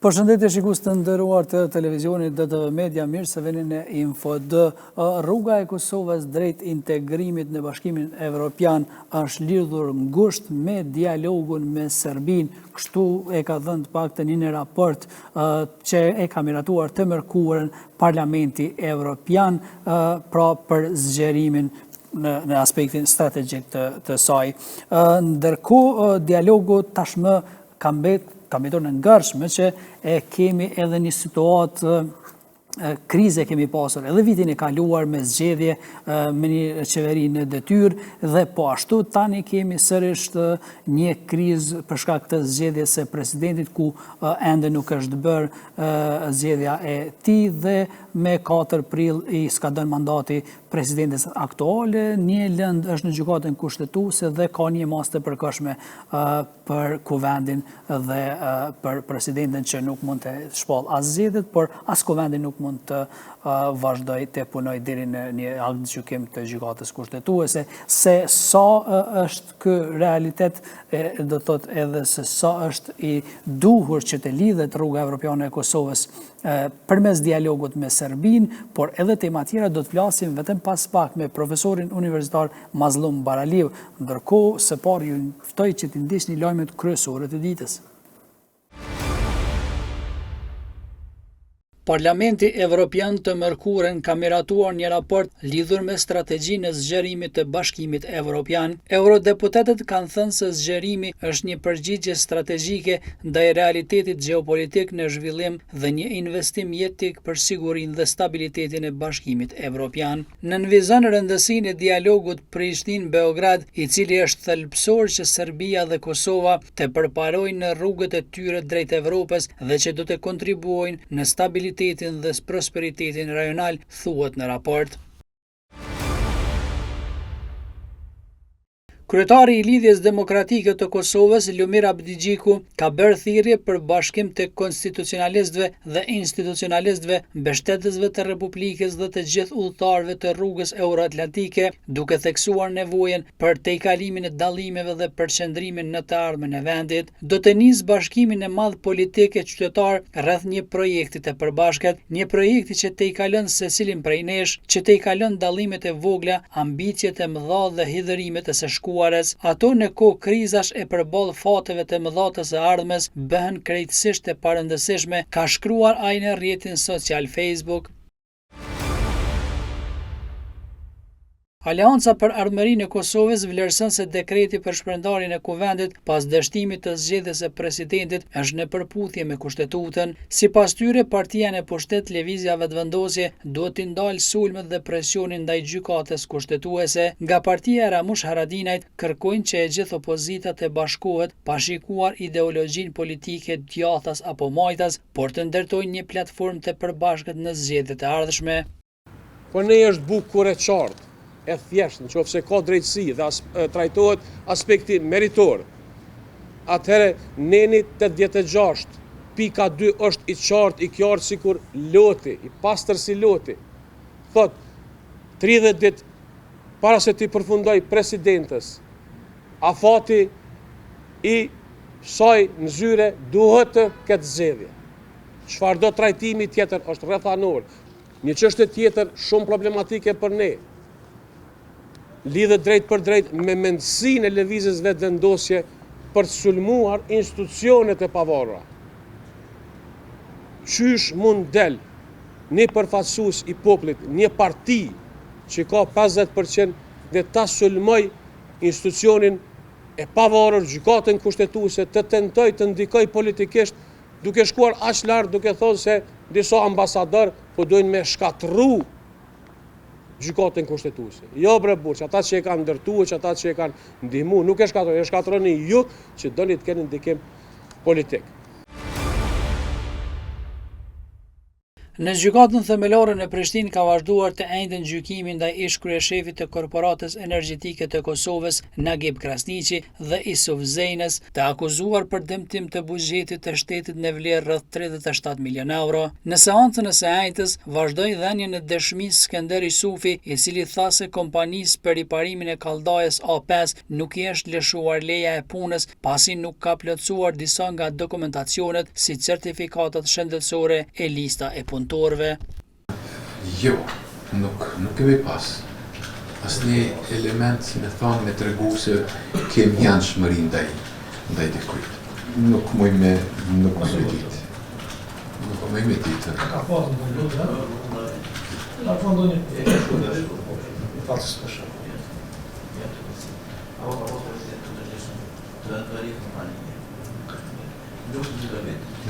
Përshëndetje shikues të nderuar të televizionit DTV Media, mirë se vini në Info-D. Rruga e Kosovës drejt integrimit në Bashkimin Evropian është lidhur ngushtë me dialogun me Serbinë, kështu e ka dhënë të paktën një raport që e ka miratuar të mërkurën Parlamenti Evropian pra për zgjerimin në aspektin strategjik të saj. Ndërkohë dialogu tashmë ka mbetur në ngërshme që kemi edhe një situatë krize kemi pasur edhe vitin e kaluar me zgjedhje me një qeveri në detyrë dhe po ashtu tani kemi sërish një krizë për shkak të zgjedhjes së presidentit ku ende nuk është bërë zgjedhja e tij dhe me 4 prill i skadon mandati presidentes aktuale, një lëndë është në gjykatën kushtetuese dhe ka një masë të përkohshme për kuvendin dhe për presidentin që nuk mund të shpall as zgjedhjet, por as kuvendin nuk mund të vazhdoj të punoj deri në një akt gjykim të gjykatës kushtetuese. Se sa është ky realitet, do të thotë edhe se sa është i duhur që të lidhet rruga evropiane e Kosovës përmes dialogut me Serbinë, por edhe tema tjera do të flasim vetëm pas pak me profesorin universitar Mazlum Baraliu. Ndërkohë, së pari ju ftoj që të ndiqni lajmet kryesore të ditës. Parlamenti Evropian të mërkurën ka miratuar një raport lidhur me strategjinë e zgjerimit të Bashkimit Evropian. Eurodeputatet kanë thënë se zgjerimi është një përgjigje strategjike ndaj realitetit gjeopolitik në zhvillim dhe një investim jetik për sigurinë dhe stabilitetin e Bashkimit Evropian. Nënvizon rëndësinë e dialogut Prishtinë-Beograd, i cili është thelbësor që Serbia dhe Kosova të përparojnë në rrugët e tyre drejt Evropës dhe që do të kontribuojnë në stabilitetin dhe prosperitetin rajonal, thuhet në raport. Kryetari i Lidhjes Demokratike të Kosovës, Lumir Abdigjiku, ka bërë thirrje për bashkim të konstitucionalistëve dhe institucionalistëve, mbështetësve të Republikës dhe të gjithë udhëtarëve të rrugës euroatlantike, duke theksuar nevojën për tejkalimin e dallimeve dhe përqendrimin në të ardhmen e vendit. Do të nisë bashkimin e madh politik e qytetar rreth një projekti të përbashkët, një projekti që tejkalon secilin prej nesh, që tejkalon dallimet e vogla, ambicjet e mëdha dhe hidhërimet e së shkuar. Ato në kohë krizash e përballë fateve të mëdha të së ardhmes bëhen krejtësisht e parëndësishme, ka shkruar ai në rrjetin social Facebook. Aleanca për Ardhmërinë e Kosovës vlerëson se dekreti për shpërndarjen e kuvendit pas dështimit të zgjedhjes së presidentit është në përputhje me Kushtetutën. Sipas tyre, partia në pushtet Lëvizja Vetëvendosje duhet të ndalë sulmet dhe presionin ndaj gjykatës kushtetuese. Nga partia e Ramush Haradinajt kërkojnë që e gjithë opozita të bashkohet pa shikuar ideologjinë politike djathtas apo majtas, por të ndërtojnë një platformë të përbashkët në zgjedhjet e ardhshme. Po ne është bukur e qartë, e thjeshtë, nëse ka drejtësi dhe trajtohet aspekti meritor. Atëherë neni 86.2 është i qartë sikur loti, i pastër si loti. Thot 30 ditë para se ti përfundoj presidentës, afati i saj në zyre duhet të ketë zgjedhje. Çfarëdo trajtimi tjetër është rrethanor. Një çështje tjetër shumë problematike për ne, lidhet drejt për drejt me mendësinë e lëvizjes vetëvendosje për të sulmuar institucionet e pavarura. Qysh mund del një përfaqësues i popullit, një parti që ka 50% dhe ta sulmoj institucionin e pavarur, gjykatën kushtetuese, të tentoj të ndikoj politikisht, duke shkuar aq lart, duke thonë se disa ambasador po dojnë me shkatërru gjykatën kushtetuese. Jo bre burç, ata që e kanë ndërtuar, që ata që e kanë ndihmuar, nuk e shkatërroni, e shkatërroni ju që doni të keni ndikim politik. Në gjykatën themelore në Prishtinë ka vazhduar të njëjtën gjykimin ndaj ish kryeshefit të Korporatës Energjetike të Kosovës, Nagib Krasniqi dhe Isuf Zejnës, të akuzuar për dëmtim të buxhetit të shtetit në vlerë rreth 37 milion euro. Në seancën e së njëjtës vazhdoi dhënien e dëshmisë Skender Isufi, i cili tha se kompanisë për riparimin e kalldajes A5 nuk i është lëshuar leja e punës pasi nuk ka plotësuar disa nga dokumentacionet si certifikatat shëndetësore e lista e punëtorëve. Jo, nuk kemi pas asnjë element me thonë me tregu se kemi janë ndaj dikujt. Nuk muj me ditë. Nuk muj me ditë. Ka pasur në lutë, la fondo një fatës të shumë.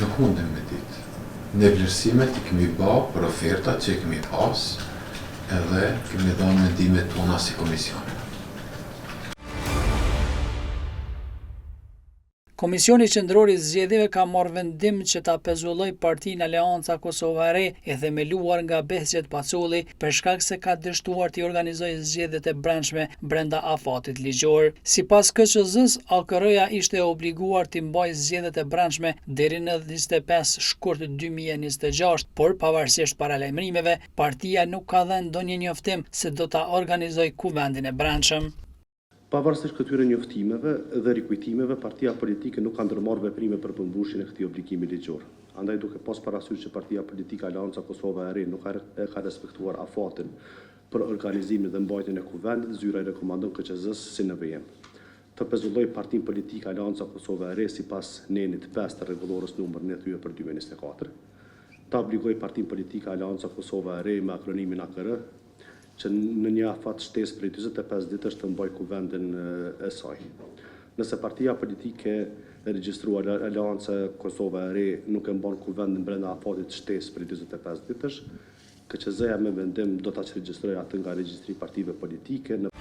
Nuk mundem me ditë. Në vlerësimet i kemi ba për ofertat që kemi pas edhe kemi dhënë mendimet tona si komisione. Komisioni Qendror i Zgjedhjeve ka marrë vendim që ta pezullojë Partinë Aleanca Kosova e Re, e themeluar nga Behçet Paculli, për shkak se ka dështuar të organizojë zgjedhjet e brendshme brenda afatit ligjor. Sipas KQZ-s, AKR-ja ishte obliguar të mbajë zgjedhjet e brendshme deri në 25 shkurt 2026, por pavarësisht paralajmërimeve, partia nuk ka dhënë ndonjë njoftim se do ta organizojë kuvendin e brendshëm. Pavarësisht këtyre njoftimeve dhe rikujtimeve, partia politike nuk ka ndërmarrë veprime për përmbushjen e këtij obligimi ligjor. Andaj duke pas parasysh që partia politike Aleanca Kosova e Re nuk ka respektuar afatin për organizimin dhe mbajtjen e kuvendit, zyra i rekomandon KQZ-s si në VM të pezulloj partinë politike Aleanca Kosova e Re sipas nenit 5 të rregullorës numër 93/2024, të obligoj partinë politike Aleanca Kosova e Re me akronimin AKR që në një afat shtesë prej 45 ditësh të mbaj kuvendin e saj. Nëse partia politike e regjistruar Aleanca Kosova e Re nuk e mban kuvendin brenda afatit shtesë prej 45 ditësh, KQZ-ja me vendim do ta regjistrojë atë nga regjistri partive politike në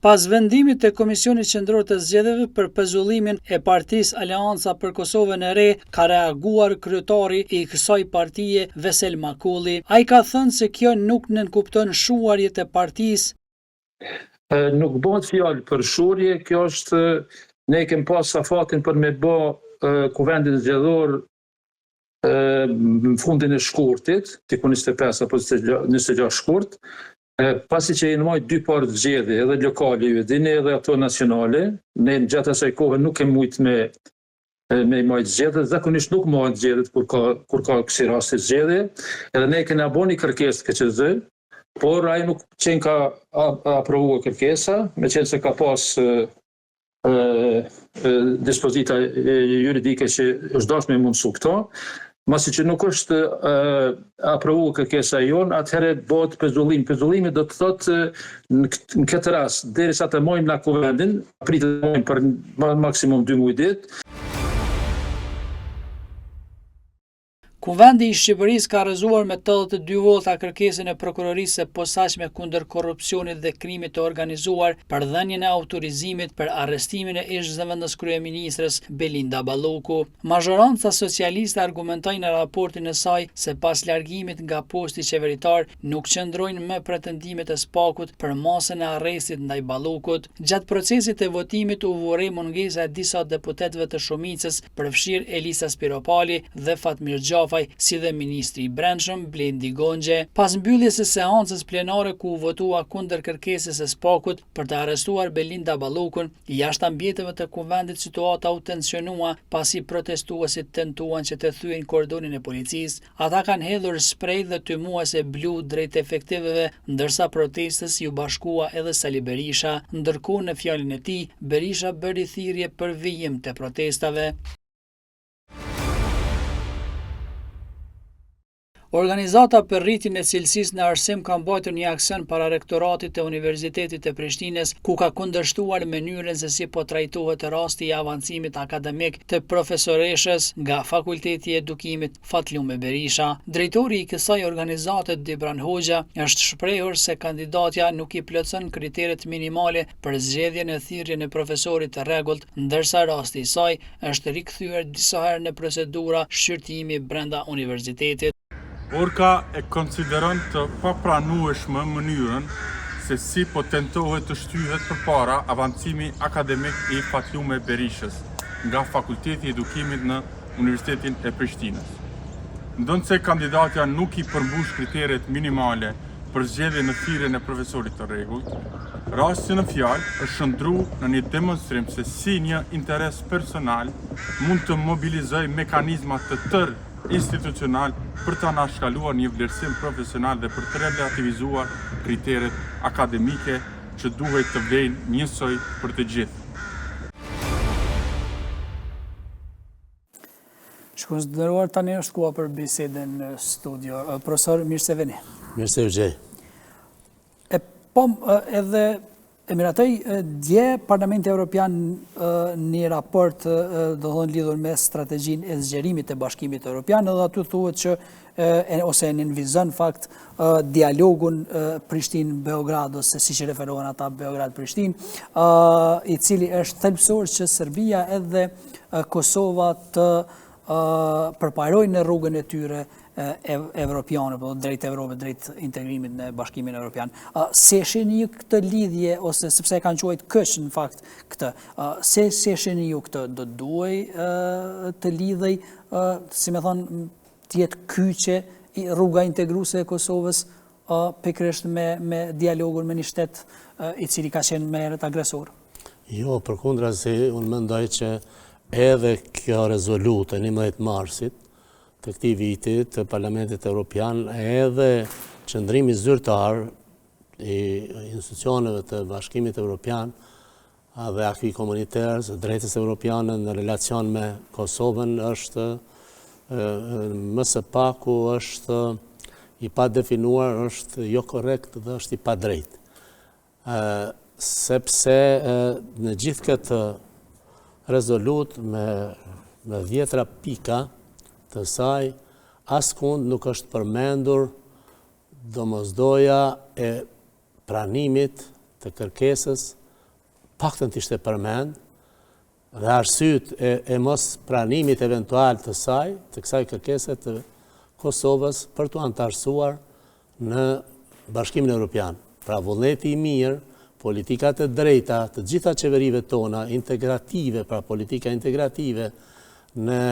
Pas vendimit të Komisionit Qendror të Zgjedhjeve për pezullimin e Partisë Aleanca për Kosovën e Re, ka reaguar kryetari i kësaj partie Vesel Makulli. Ai ka thënë se kjo nuk nënkupton shuarjet e partisë. Nuk bëhet fjalë për shurje, kjo është ne kemi pas afatin për me bë kuvendin zgjedhor në fundin e shkurtit, tiku 25 apo 26 shkurt. Pasi që i nëmajt dy parë të zgjedhje, edhe lokale ju dini edhe ato nacionale, ne në gjatë asaj kohë nuk e mujt me i majt zgjedhje, zakonisht nuk majt zgjedhjet kur ka kësi rasti zgjedhje, edhe ne kena bo një kërkesë të KQZ, por ai nuk qenë ka aprovua kërkesa, me qenë se ka pas dispozita juridike që është dashur me mundsu këto. Masi që nuk është aprovu kërkesa jonë, atëherë bëhet pezullim. Pezullimi do të thotë në këtë rast, derisa të mojmë na kuvendin, pritet të mojmë për maksimum 2 muaj ditë. Kuvendi i Shqipërisë ka rrëzuar me 82 vota kërkesën e prokurorisë së posaçme kundër korrupsionit dhe krimit të organizuar për dhënien e autorizimit për arrestimin e ish zëvendës kryeministres Belinda Balloku. Mazhoranca socialiste argumentoi në raportin e saj se pas largimit nga posti qeveritar nuk qëndrojnë më pretendimet e SPAK-ut për masën e arrestit ndaj Ballokut. Gjatë procesit të votimit u vorrei mungesa e disa deputetëve të shumicës, përfshirë Elisa Spiropali dhe Fatmir Gjafaj, si dhe Ministri i Brendshëm Blendi Gonxhe. Pas mbylljes së seancës plenare ku u votua kundër kërkesës së SPAK-ut për të arrestuar Belinda Ballokun, jashtë ambienteve të kuvendit situata u tensionua pasi protestuesit tentuan që të thyen kordonin e policisë. Ata kanë hedhur sprej dhe tymuese blu drejt efektiveve, ndërsa protestës ju bashkua edhe Sali Berisha. Ndërkohë në fjalën e tij, Berisha bëri thirrje për vijim të protestave. Organizata për rritjen e cilësisë në arsim ka mbajtur një aksion para rektoratit të Universitetit të Prishtinës, ku ka kundërshtuar mënyrën se si po trajtohet rasti i avancimit akademik të profesoreshës nga Fakulteti i Edukimit Fatlume Berisha. Drejtori i kësaj organizate Dibran Hoxha është shprehur se kandidatja nuk i plotson kriteret minimale për zgjedhjen e thirrjen e profesorit të rregullt, ndërsa rasti i saj është rikthyer disa herë në procedura shqyrtimi brenda universitetit. Orka e konsideron të papranueshme mënyrën se si po tentohet të shtyhet përpara avancimi akademik i Fatlume Berishës nga Fakulteti i Edukimit në Universitetin e Prishtinës. Ndonse kandidatja nuk i përmbush kriteret minimale për zgjedhje në thirrjen e profesorit të rregullt, rasti në fjalë është shndru në një demonstrim se si një interes personal mund të mobilizojë mekanizma të tërë institucional për të anashkaluar një vlerësim profesional dhe për të relativizuar kriteret akademike që duhet të vlejnë njësoj për të gjithë. Shkonsideruar tani është koha për bisedën në studio. Profesor, mirë se vini. Mirë se u gjej. Edhe Emiratoj, dje Parlamenti Evropian një raport lidhur me strategjinë e zgjerimit të Bashkimit Evropian, edhe aty thuhet që ose nënvizon fakt dialogun Prishtinë-Beograd, ose si që referohen ata Beograd-Prishtinë, i cili është thelbësor që Serbia edhe Kosova të përparojnë në rrugën e tyre evropiane, drejt Evropës, drejt integrimit në Bashkimin Evropian. Se shihni ju këtë lidhje, ose sepse e kanë quajtur kësh në fakt këtë, se shihni ju këtë, do duhej të lidhej, si me thonë, të jetë kyçe rruga integruese e Kosovës pikërisht me dialogun me një shtet i cili ka qenë më herët agresor? Jo, përkundrazi, unë mendoj që edhe kjo rezolutë e 11 marsit të këtij viti të Parlamentit Evropian, edhe qëndrimi zyrtar i institucioneve të Bashkimit Evropian dhe akvi komuniter, drejtës evropiane në relacion me Kosovën është më së paku është i pa definuar, është jo korrekt dhe është i pa drejt. Sepse në gjithë këtë rezolut me 10 pika të saj, askund nuk është përmendur domosdoja e pranimit të kërkesës, paktën të ishte përmend, dhe arsyet e mos pranimit eventual të saj, të kësaj kërkese të Kosovës për të antarësuar në Bashkimin Evropian. Pra vullneti i mirë, politikat e drejta të gjitha qeverive tona, integrative, pra politika integrative, në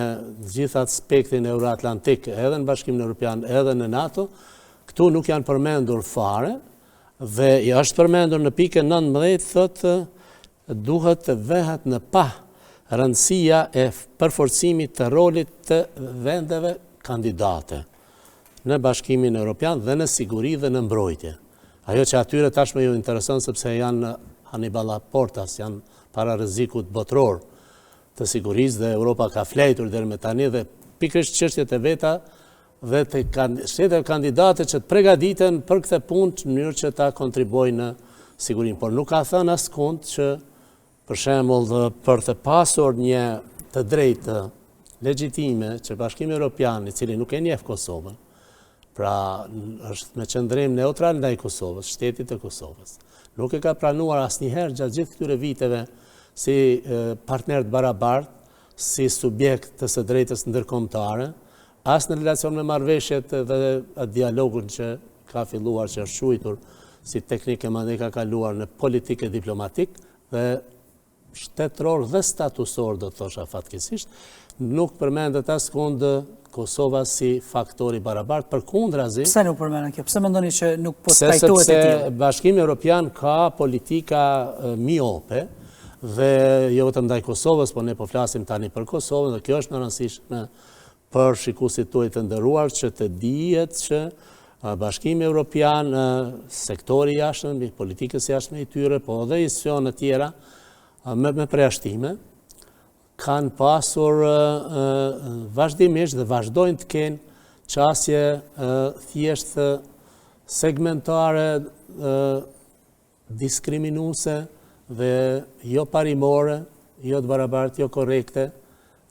gjitha aspektin euroatlantik, edhe në Bashkimin Evropian, edhe në NATO, këtu nuk janë përmendur fare, dhe është përmendur në pikën 19, thotë duhet të vehet në pa rëndësia e përforcimit të rolit të vendeve kandidate në Bashkimin Evropian dhe në siguri dhe në mbrojtje. Ajo që atyre tashme ju intereson sepse janë Hannibal Portas, janë para rrezikut botror të sigurisë dhe Europa ka flejtur deri më tani dhe pikërisht çështjet e veta dhe të shtetet kandidate që të përgatiten për këtë punë në mënyrë që ta kontribuojnë në sigurinë. Por nuk ka thënë askund që për shembull për të pasur një të drejtë legjitime që Bashkimi Evropian, i cili nuk e njeh Kosovën, pra është me qëndrim neutral ndaj Kosovës, shtetit të Kosovës, nuk e ka pranuar asnjëherë gjatë gjithë këtyre viteve si partner të barabartë, si subjekt të së drejtës ndërkombëtare, as në relacion me marrëveshjet dhe dialogun që ka filluar, që është quajtur si teknikë madje ka kaluar në politikë diplomatik dhe shtetëror dhe statusor, do të thosha fatkeqësisht, nuk përmendet askund Kosova si faktori barabart, përkundrazi. Pse nuk përmendet kjo? Pse mendoni që nuk po trajtohet e tillë? Sepse Bashkimi Evropian ka politika miope dhe jo vetëm ndaj Kosovës, po ne po flasim tani për Kosovën, dhe kjo është në rëndësishme për shikuesit tuaj të nderuar që të dihet që Bashkimi Evropian, sektori jashtëm, politikës jashtme i tyre, po dhe institucionet tjera me përjashtime, kanë pasur vazhdimisht dhe vazhdojnë të kenë qasje thjesht segmentare, diskriminuese dhe jo parimore, jo të barabartë, jo korrekte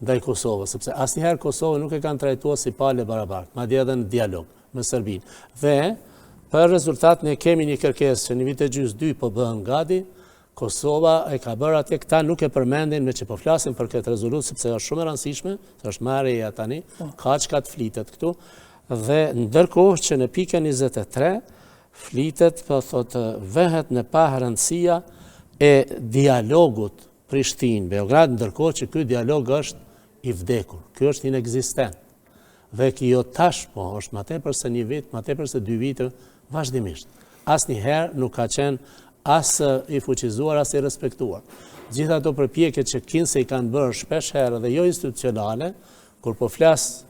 ndaj Kosovës, sepse asnjëherë Kosovë nuk e kanë trajtuar si palë barabartë, madje edhe në dialog me Serbinë. Dhe për rezultat ne kemi një kërkesë që në vit e gjys 2 po bëhen gati. Kosova e ka bërë atje, këta nuk e përmendin me që po flasin për këtë rezolutë, sepse është shumë e rëndësishme, është më e reja tani, ka çka të flitet këtu, dhe ndërkohë që në pikën 23 flitet, po thotë, vehet në parëndësia e dialogut Prishtinë-Beograd, ndërkohë që ky dialog është i vdekur, ky është inekzistent. Dhe kjo tashmë është më tepër se një vit, më tepër se 2 vite vazhdimisht. Asnjëherë nuk ka qenë as i fuqizuar, as i respektuar. Gjitha ato përpjekjet që Kinsey kanë bërë shpesh herë dhe jo institucionale, kur po flas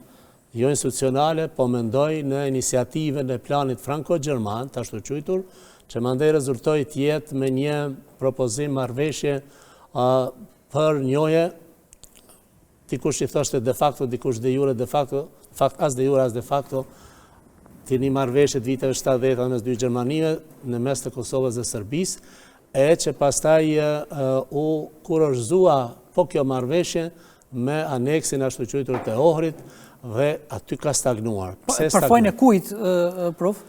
jo institucionale, po mendoj në iniciativën e planit franko-gjerman, të ashtu quajtur, që mandej rezultoi të jetë me një propozim marrëveshje për njohje, dikush i thoshte de facto, dikush de jure de facto, as de jure as de facto, të një marrëveshje të viteve 70 mes 2 Gjermanive në mes të Kosovës dhe Serbisë, e që pastaj u kurorëzua po kjo marrëveshje me aneksin ashtu quajtur të Ohrit dhe aty ka stagnuar. Për fajin e kujt, prof?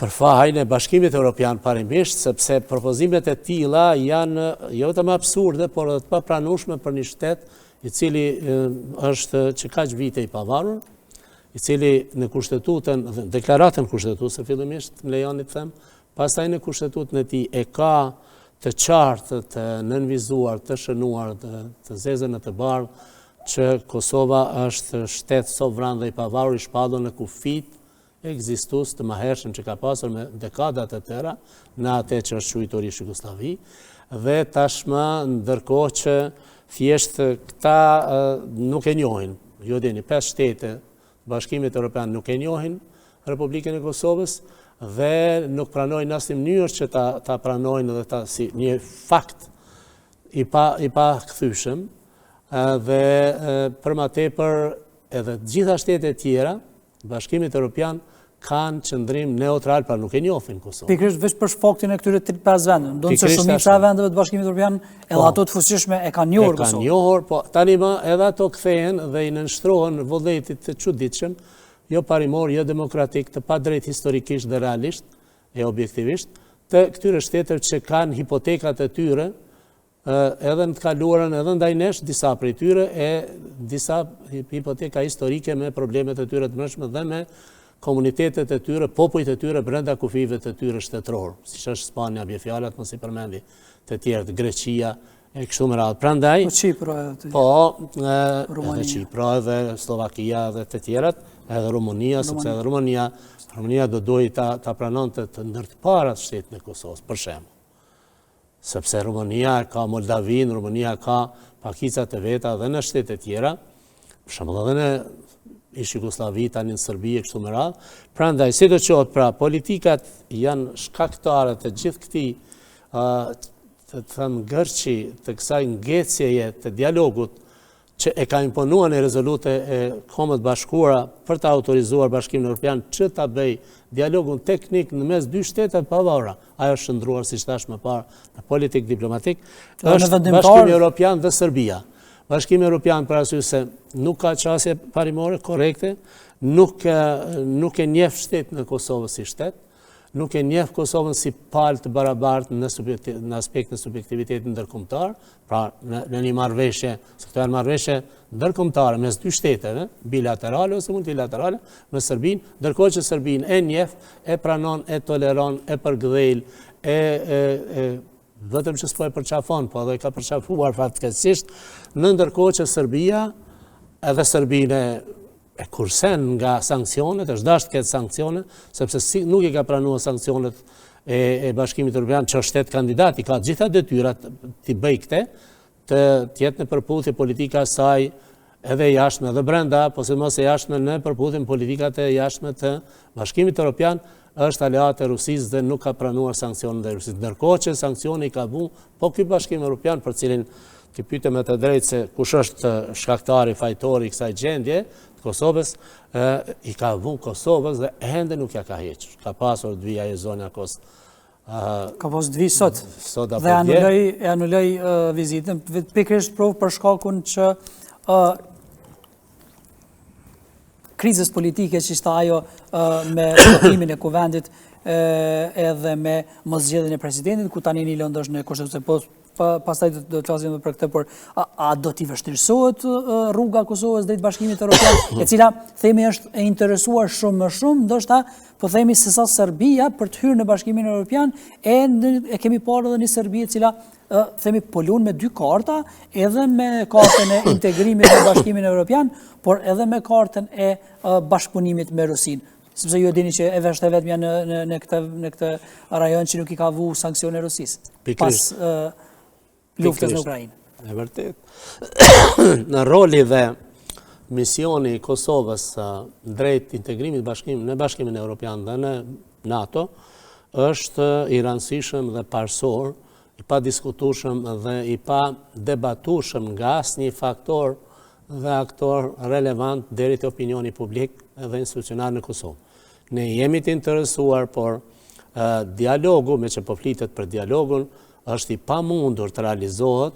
Për fajin e Bashkimit Evropian parimisht, sepse propozimet e tilla janë jo vetëm absurde, por edhe të papranueshme për një shtet i cili është që kaq vite i pavarur, i cili në kushtetutën, deklaratën kushtetutëse fillimisht, më lejoni të them, pastaj në kushtetutën e tij e ka të qartë, të nënvizuar, të shënuar, të zezën e të bardhë, që Kosova është shtet sovran dhe i pavarur, i shpallur në kufit ekzistus të mëhershëm që ka pasur me dekadat e tëra në atë që është quajtur Jugosllavi, dhe tashmë ndërkohë që thjesht këta nuk e njohin, ju dini, 5 shtete Bashkimit Evropian nuk e njohin Republikën e Kosovës dhe nuk pranojnë asnjë mënyrë që ta pranojnë dhe ta si një fakt i pa kthyeshëm, dhe për më tepër edhe të gjitha shtetet tjera Bashkimit Evropian kanë qëndrim neutral, pra nuk e njohin Kosovën. Pikërisht veç për shfaqjen e këtyre 5 vendeve, ndonë se shumica e vendeve të Bashkimit Evropian, edhe ato të fuqishme e kanë njohur Kosovën. E kanë njohur, po tani më edhe ato kthehen dhe i nënshtrohen vullnetit të çuditshëm, jo parimor, jo demokratik, të padrejt historikisht dhe realisht e objektivisht, të këtyre shteteve që kanë hipotekat e tyre, edhe në të kaluarën, edhe ndaj nesh, disa prej tyre e disa hipoteka historike me problemet e tyre të mëshme dhe me komunitetet e tyre, popujt e tyre brenda kufive të tyre shtetëror, siç është Spanja, bie fjalat, mos i përmendi të tjerët, Greqia e kështu me radhë. Prandaj, edhe Çipra edhe Slovakia dhe të tjerat, edhe Rumunia, sepse edhe Rumunia do dojë ta pranonte të ndërtparat shtetin e Kosovës, për shembull. Sepse Rumunia ka Moldavin, Rumunia ka pakicat e veta dhe në shtete tjera, për shembull edhe në Jugosllavi, tani në Serbi e kështu me radhë. Prandaj, sidoqoftë, pra, politikat janë shkaktare të gjithë këtij, të thënë gërçi, të kësaj ngecjeje të dialogut që e ka imponuar në rezolute e Kombeve të Bashkuara për të autorizuar Bashkimin Evropian që ta bëj dialogun teknik në mes 2 shteteve pavarura. Ajo është shndruar, siç thash më parë, në politik diplomatik, është Bashkimi Evropian dhe Serbia. Bashkimi Evropian për arsye se nuk ka qasje parimore korrekte, nuk e njeh shtetin e Kosovës si shtet, nuk e njeh Kosovën si palë të barabartë në aspektin e subjektivitetit ndërkombëtar, pra në një marrëveshje, se këto janë marrëveshje ndërkombëtare mes 2 shteteve, bilaterale ose multilaterale, me Serbinë, ndërkohë që Serbinë e njeh, e pranon, e toleron, e përgdhel, vetëm që s'po e përqafon, po edhe ka përqafuar fatkeqësisht, në ndërkohë që Serbia, edhe Serbinë e kursen nga sankcionet, është dashur të ketë sankcione, sepse nuk i ka pranuar sankcionet e Bashkimit Evropian, që është shtet kandidat, i ka gjitha detyrat t'i bëj këtë, të jetë në përputhje politika saj edhe jashtme edhe brenda, po sidomos e jashtme në përputhje politikat e jashtme të Bashkimit Evropian, është aleat e Rusisë dhe nuk ka pranuar sankcionet e Rusisë. Ndërkohë që sankcioni ka bu, po ky Bashkim Evropian, për cilin ti pyete me të drejtë se kush është shkaktari, fajtori i kësaj gjendje, Kosovës, i ka vu Kosovës dhe ende nuk ja ka hequr. Ka pasur dhvija e zonja Kosovë. Ka pas dhvi sot Sot apo dhe anuloj vizitën, pikërisht për shkakun që krizës politike që ishte ajo me shtokimin e kuvendit edhe me mosgjedhjen e presidentit, ku tani një lëndosh në Konstitucion. Pastaj do të flasim për këtë, por a do t'i vështirësohet rruga Kosovës drejt Bashkimit Evropian, e cila themi është e interesuar shumë më shumë, ndoshta po themi se sa Serbia për të hyrë në Bashkimin Evropian, e kemi parë edhe një Serbi e cila themi polun me dy karta, edhe me kartën e integrimit në Bashkimin Evropian, por edhe me kartën e bashkëpunimit me Rusinë. Sepse ju e dini që e veshte vetëm në këtë rajon që nuk i ka vu sankcione Rusisë. Pas luftës në Ukrainë. E vërtet. Në roli dhe misioni i Kosovës drejt integrimit në Bashkimin Evropian dhe në NATO është i rëndësishëm dhe parsor, i pa diskutueshëm dhe i pa debatueshëm nga asnjë faktor dhe aktor relevant deri te opinioni publik dhe institucional në Kosovë. Ne jemi të interesuar, por dialogu, me që po flitet për dialogun, është i pamundur të realizohet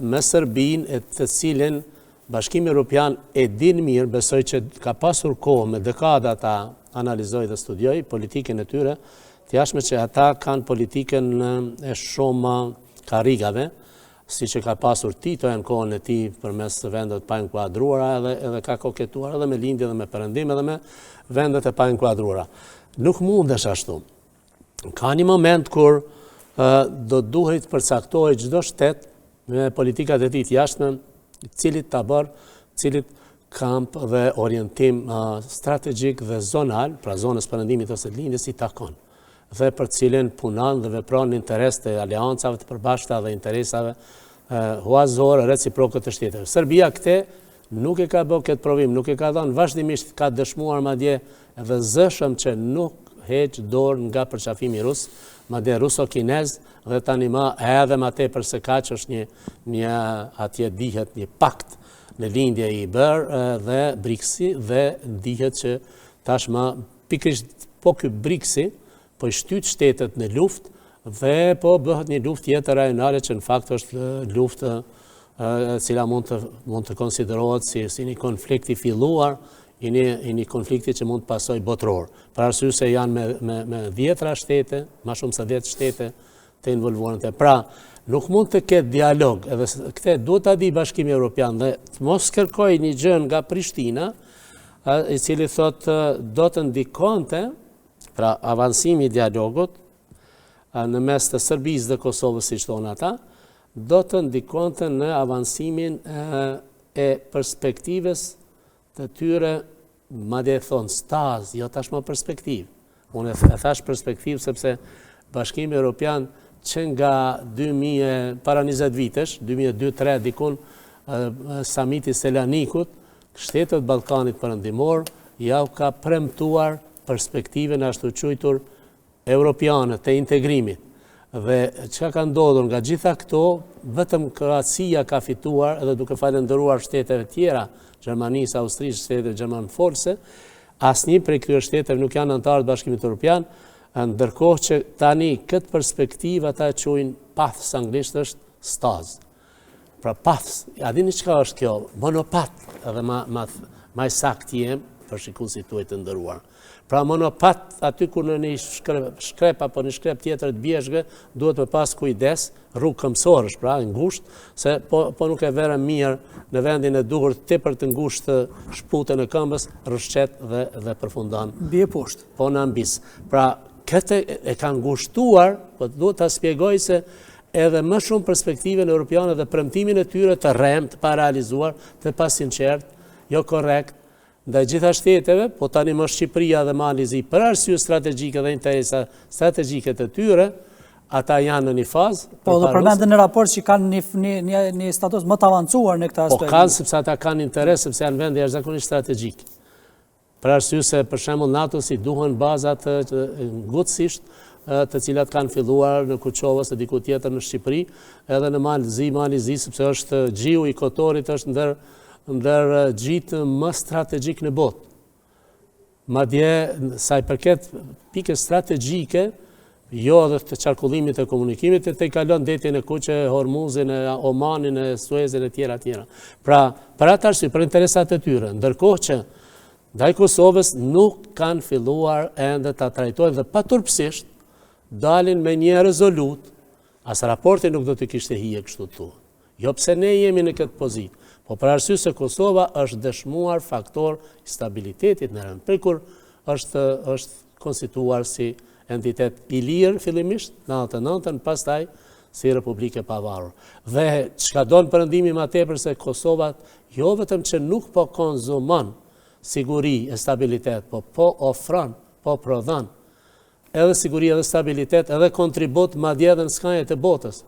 me Serbinë, e të cilin Bashkimi Evropian e din mirë, besoj që ka pasur kohë me dekada ta analizoj dhe studioj politikën e tyre, të jashtme që ata kanë politikën e shumë karrigave, si që ka pasur Tito në kohën e tij përmes vendet pa inkuadruara, edhe ka koketuar edhe me lindje dhe me perëndim edhe me vendet e pa inkuadruara. Nuk mundesh ashtu. Ka një moment kur do duhet përcaktohet çdo shtet me politikat e tij të jashtme, cilit tabor, cilit kamp dhe orientim strategjik dhe zonal, pra zonës perëndimit ose lindjes i takon, dhe për cilin punon dhe vepron në interes të aleancave të përbashkëta dhe interesave huazore reciproke të shteteve. Serbia këte nuk e ka bërë këtë provim, nuk e ka dhënë, vazhdimisht ka dëshmuar madje edhe zëshëm që nuk heq dorë nga përqafimi rus, madje ruso-kinez, dhe tani më edhe më tepër se kaq është një atje dihet një pakt në lindje i bërë dhe BRICS-i, dhe dihet që tashmë pikërisht po ky BRICS-i po i shtyt shtetet në luftë dhe po bëhet një luftë tjetër rajonale që në fakt është luftë cila mund të konsiderohet si një konflikt i filluar, i një konflikti që mund të pasoj botëror. Për arsye se janë me 10 shtete, më shumë se 10 shtete të involvuara. Pra, nuk mund të ketë dialog, edhe këtë duhet ta di Bashkimi Evropian dhe të mos kërkoj një gjë nga Prishtina, i cili thotë do të ndikonte, pra avancimi i dialogut në mes të Serbisë dhe Kosovës, siç thonë ata, do të ndikonte në avancimin e perspektivës të tyre, madje thonë staz, jo tashmë perspektivë. Unë e thash perspektivë sepse Bashkimi Evropian që nga para 20 vitesh, 2002-2003 dikun, samiti Selanikut, shtetet Ballkanit Perëndimor ja ka premtuar perspektiven ashtu quajtur europiane të integrimit. Dhe çka ka ndodhur nga gjitha këto, vetëm Kroacia ka fituar, edhe duke falendëruar shteteve tjera, Gjermanisë, Austrisë, shtetet gjermanforse, asnjë prej këtyre shteteve nuk janë anëtarë të Bashkimit Evropian, ndërkohë që tani këtë perspektivë ata e quajnë paths, anglisht është staz. Pra paths, a dini çka është kjo? Monopat, edhe më saktë jem për shikuesit tuaj të nderuar. Pra monopat, aty kur në një shkrep apo një shkrep tjetër të bjeshkë, duhet me pas kujdes, rrugë këmbësorësh, pra ngushtë, se po nuk e verë mirë në vendin e duhur tepër të ngushtë shputën e këmbës, rrëshqet dhe përfundon. Bie poshtë. Po në ambis. Pra këtë e kanë ngushtuar, po duhet ta shpjegoj se edhe më shumë perspektivën europiane dhe premtimin e tyre të rrem, të parealizuar, të pasinqert, jo korrekt, ndaj gjitha shteteve, po tani më Shqipëria dhe Malizi, për arsye strategjike dhe interesa strategjike të tyre, ata janë në një fazë. Po do përmendën në raport që kanë një status më të avancuar në këtë aspekt. Po kanë, sepse ata kanë interes, sepse janë vende jashtëzakonisht strategjik. Për arsye se për shembull NATO-si duhen bazat ngutësisht, të cilat kanë filluar në Kuçovë ose diku tjetër në Shqipëri, edhe në Malizi, sepse është gjiu i Kotorit është ndër ndër gjitë më strategjik në botë. Madje, sa i përket pike strategjike, jo edhe të qarkullimit e komunikimit, të i kalon detin e Kuqe, Hormuzin, e Omanin, e Suezin e tjera. Pra, për atë arsye, për interesat e tyre, ndërkohë që ndaj Kosovës nuk kanë filluar ende ta trajtojnë dhe paturpsisht dalin me një rezolut, as raporti nuk do të kishte hije kështu tu. Jo pse ne jemi në këtë pozitë, po për arsye se Kosova është dëshmuar faktor i stabilitetit në rëndprikur, është konstituar si entitet i lirë fillimisht, në 99-ën, pastaj si Republike Pavarur. Dhe çka don perëndimi më tepër se Kosova jo vetëm që nuk po konzumon siguri e stabilitet, po ofron, po prodhon edhe siguri edhe stabilitet, edhe kontribut madje edhe në skajet e botës.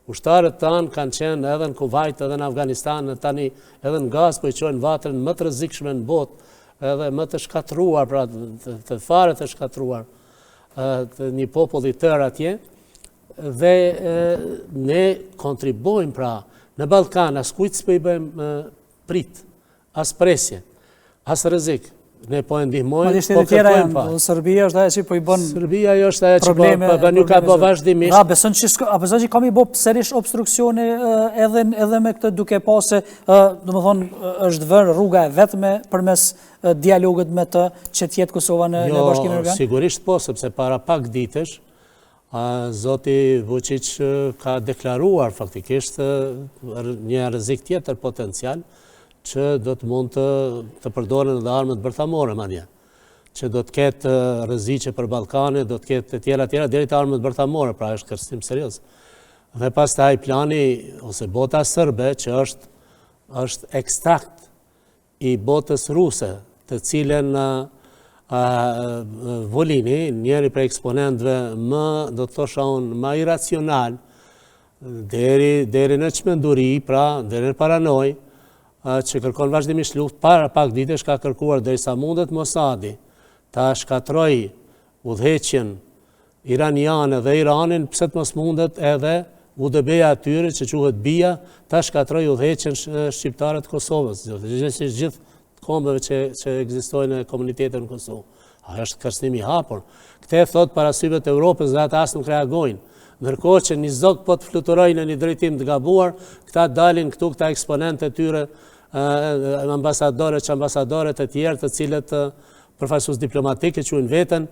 Ushtarët tanë kanë qenë edhe në Kuvajt, edhe në Afganistan, tani edhe në gaz, po i qojnë vatrën më të rrezikshme në botë, edhe më të shkatruar, pra të fare të shkatruar, të një popull i tërë atje, dhe ne kontribojmë pra në Ballkan, as kujt s'po i bëjmë prit, as presje, as rrezik. Ne po e ndihmojmë, po kërkojmë pa. Serbia është ajo që po i bën Serbia jo është ajo që po nuk ka bë vazhdimisht. A beson që kam i bë sërish obstruksione edhe me këtë duke pasë, domethënë është vënë rruga e vetme përmes dialogut me të që të jetë Kosova në Bashkimin Evropian? Jo, sigurisht po, sepse para pak ditësh zoti Vučić ka deklaruar faktikisht një rrezik tjetër potencial, që do të mund të përdoren edhe armët bërthamore madje, që do të ketë rreziqe për Ballkanin, do të ketë të tjera deri te armët bërthamore, pra është kërcënim serioz. Dhe pastaj plani ose bota serbe që është ekstrakt i botës ruse, të cilën Volini, njëri prej eksponentëve më, do të thosha unë, më iracional, deri në çmenduri, pra deri në paranoj, që kërkon vazhdimisht luftë, para pak ditësh ka kërkuar derisa mundet Mossadi ta shkatroj udhëheqjen iraniane dhe Iranin, pse të mos mundet edhe UDB-ja atyre që quhet BIA ta shkatroj udhëheqjen shqiptare të Kosovës, gjithë kombeve që ekzistojnë në komunitetin në Kosovë. Ajo është kërcënim i hapur. Këtë thot para syve të Evropës dhe ata as nuk reagojnë. Ndërkohë që një zog po të fluturojnë në një drejtim të gabuar, këta dalin këtu këta eksponentë e tyre, ambasadore të tjerë, të cilët përfaqësues diplomatik e quajnë veten,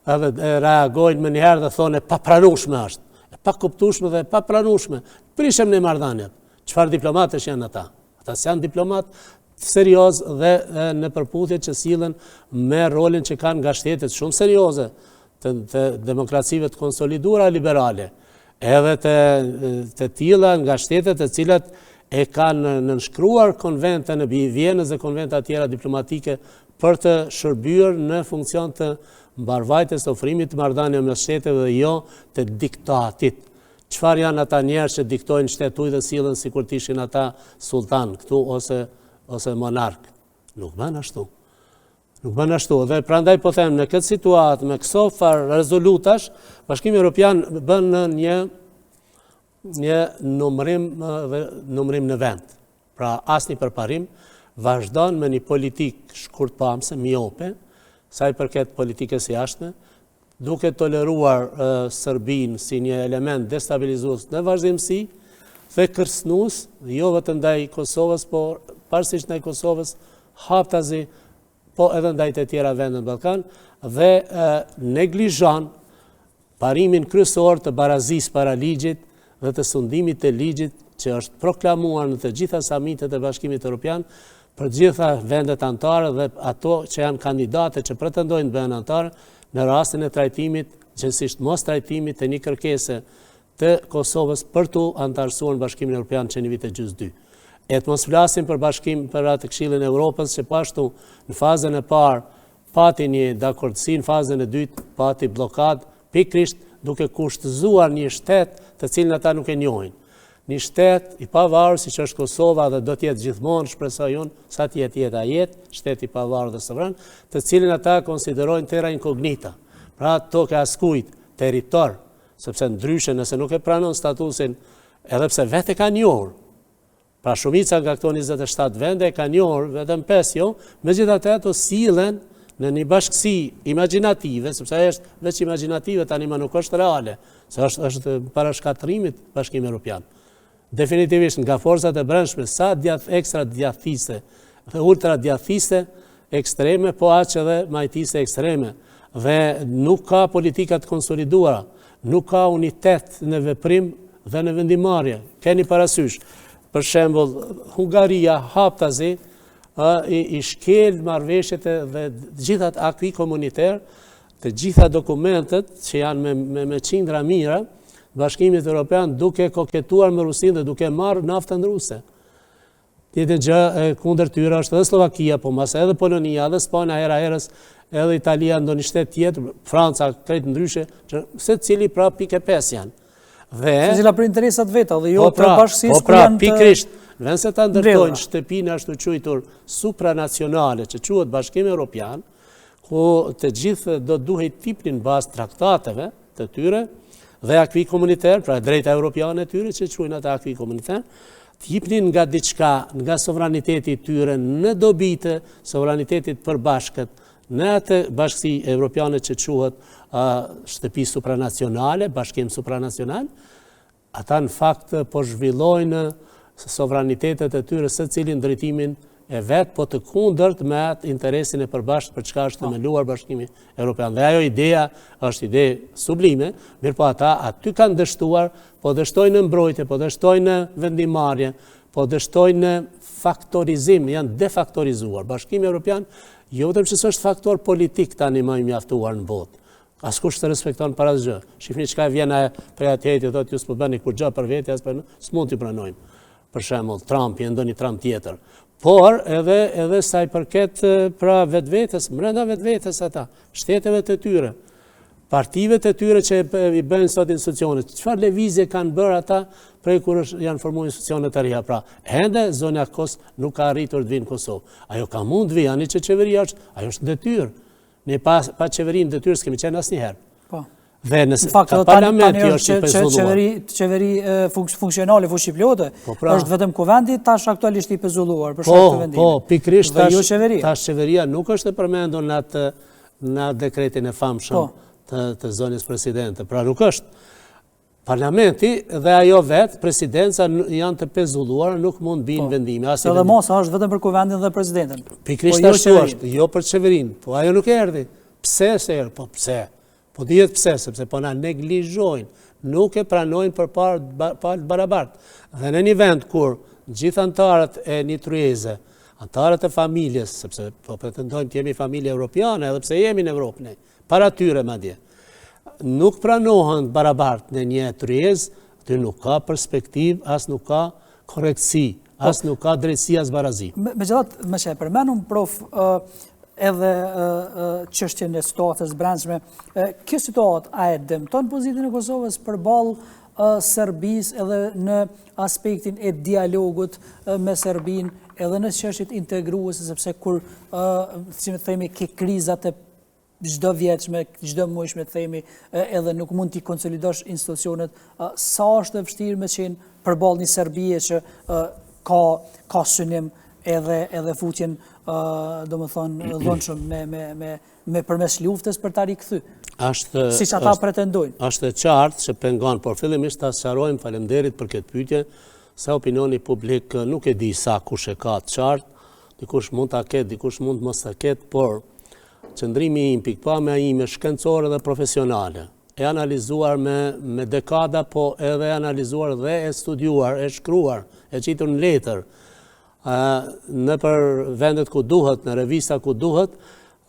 edhe reagojnë më njëherë dhe thonë papranueshme është, e pakuptueshme dhe papranueshme. Prishem në marrëdhëniet. Çfarë diplomatësh janë ata? Ata janë diplomatë serioz dhe në përputhje që sillen me rolin që kanë nga shtetet shumë serioze të demokracive të konsoliduara liberale, edhe të tilla nga shtetet të cilat e kanë nënshkruar konvente në Vienës dhe konvente tjera diplomatike për të shërbyer në funksion të mbarvajtjes të ofrimit të marrëdhënie me shtetet dhe jo të diktatit. Çfarë janë ata njerëz që diktojnë shtetuj dhe sillen sikur të ishin ata sultan këtu ose monark? Nuk bën ashtu. Nuk bën ashtu. Dhe prandaj po them, në këtë situatë me këso farë rezolutash, Bashkimi Evropian bën një numërim në vend. Pra asnjë përparim, vazhdon me një politikë shkurtpamëse, miope, sa i përket politikës së jashtme, duke toleruar Serbinë si një element destabilizues në vazhdimsi dhe kërcënues, jo vetëm ndaj Kosovës, por pavarësisht ndaj Kosovës, haptazi, po edhe ndaj të tjera vende në Ballkan, dhe neglizhon parimin kryesor të barazisë para ligjit dhe të sundimit të ligjit që është proklamuar në të gjitha samitet e Bashkimit Evropian për gjitha vendet anëtare dhe ato që janë kandidate që pretendojnë të bëhen anëtare në rastin e trajtimit, gjithsesi mos trajtimit të një kërkese të Kosovës për të anëtarësuar në Bashkimin Evropian që në vitin 2002. E të mos flasim për bashkim për atë Këshillin e Evropës që pashtu në fazën e parë pati një dakordsi, në fazën e dytë pati blokad, pikrisht duke kushtëzuar një shtet të cilin ata nuk e njohin. Një shtet i pavarur siç është Kosova dhe do të jetë gjithmonë, shpresoj unë, sa të jetë shtet i pavarur dhe sovran, të cilin ata konsiderojnë terra incognita. Pra tokë e askujt, territor, sepse ndryshe nëse nuk e pranon statusin, edhe pse vetë ka njohur, Pra shumica nga këto 27 vende ka njohur, vetëm 5 jo, megjithatë ato sillen në një bashkësi imagjinative, sepse është veç imagjinative tani më nuk është reale, se është para shkatërimit Bashkimi Evropian. Definitivisht nga forcat e brendshme, sa ekstra djathiste dhe ultra djathiste ekstreme, po aq edhe majtiste ekstreme. Dhe nuk ka politikat konsoliduara, nuk ka unitet në veprim dhe në vendimarrje. Keni parasysh, për shembull, Hungaria haptazi i shkel marrëveshjet dhe gjithat akvi komuniter, të gjitha dokumentet që janë me qindra mira, Bashkimit Evropian duke koketuar me Rusinë dhe duke marrë naftën ruse. Tjetër gjë kundër tyre është edhe Slovakia, po mas edhe Polonia, edhe Spanja herës, edhe Italia ndonjë shtet tjetër, Franca krejt ndryshe, që secili pra pikë 5 janë. Dhe secila për interesat veta dhe jo për bashkësisë ku janë pikërisht, vend se ta ndërtojnë shtëpinë ashtu quajtur supranacionale, që quhet Bashkimi Evropian, ku të gjithë do duhet tipnin bazë traktateve të tyre dhe akvi komuniter, pra drejta europiane e tyre që quajnë ata akvi komuniter, t'jipnin nga diçka, nga sovraniteti tyre në dobitë sovranitetit përbashkët, në atë bashkësi evropiane që quhet shtëpi supranacionale, bashkim supranacional, ata në fakt po zhvillojnë sovranitetet e tyre se cilin drejtimin e vetë, po të kundërt me atë interesin e përbashkët për çka është themeluar Bashkimi Evropian. Dhe ajo idea është ide sublime, mirë po ata aty kanë dështuar, po dështojnë në mbrojtje, po dështojnë në vendimarrje, po dështojnë në faktorizim, janë defaktorizuar. Bashkimi Evropian jo vetëm që është faktor politik tani më i mjaftuar në botë. Askush të respekton para asgjë. Shihni çka vjen prej atij të thotë ju s'po bëni kur gjë për vete, as për s'mund t'i pranojmë. Për shembull, Trumpi e ndonjë Trump tjetër. Por edhe sa i përket pra vetvetes, brenda vetvetes ata, shteteve të tyre, partive të tyre që i bëjnë sot institucionet, çfarë lëvizje kanë bërë ata prej kur janë formuar institucionet të reja. Pra, ende zonja Kos nuk ka arritur të vinë në Kosovë. Ajo ka mund të vijë, ani që qeveria është, ajo është detyrë. Ne pa qeverinë detyrë s'kemi qenë asnjëherë. Po. Dhe nëse parlamenti është i pezulluar. Qeveri funksionale fuqipilote është vetëm kuvendi tash aktualisht i pezulluar për shkak të vendimit. Po, pikërisht tash qeveria nuk është e përmendur në dekretin e famshëm të zonjës presidente. Pra nuk është. Parlamenti dhe ajo vetë, presidenca janë të pezulluar, nuk mund binë vendime. Edhe mosa është vetëm për kuvendin dhe presidenten. Pikërisht ashtu është, jo për qeverinë. Po ajo nuk erdhi. Pse se erdhi? Po pse? Po dihet pse, sepse po na neglizhojnë, nuk e pranojnë për palët barabartë. Dhe në një vend kur gjithë antarët e një tryeze, antarët e familjes, sepse po pretendojmë të jemi familje europiane, edhe pse jemi në Evropë ne, para tyre madje, nuk pranohen barabartë në një tryez, aty nuk ka perspektiv, as nuk ka korektësi, as nuk ka drejtësi as barazi. Megjithatë, më që e përmendëm prof edhe çështjen e situatës brendshme, kjo situatë a e dëmton pozitën e Kosovës përballë Serbisë edhe në aspektin e dialogut me Serbinë, edhe në çështjet integruese, sepse kur si më themi ke krizat e çdo vjeçme, çdo muajshme themi, edhe nuk mund t'i konsolidosh institucionet, sa është e vështirë me qenë përballë një Serbie që ka synim edhe futjen do më thonë dhonshëm me përmes luftës për ta rikthy. Siç ata pretendojnë. Është e qartë që pengon, por fillimisht ta sqarojmë, faleminderit për këtë pyetje, se opinioni publik nuk e di sa kush e ka të qartë, dikush mund ta ketë, dikush mund mos ta ketë, por qëndrimi im, pikpamja ime shkencore dhe profesionale, e analizuar me dekada, po edhe analizuar dhe e studiuar, e shkruar, e qitur në letër, në për vendet ku duhet, në revista ku duhet,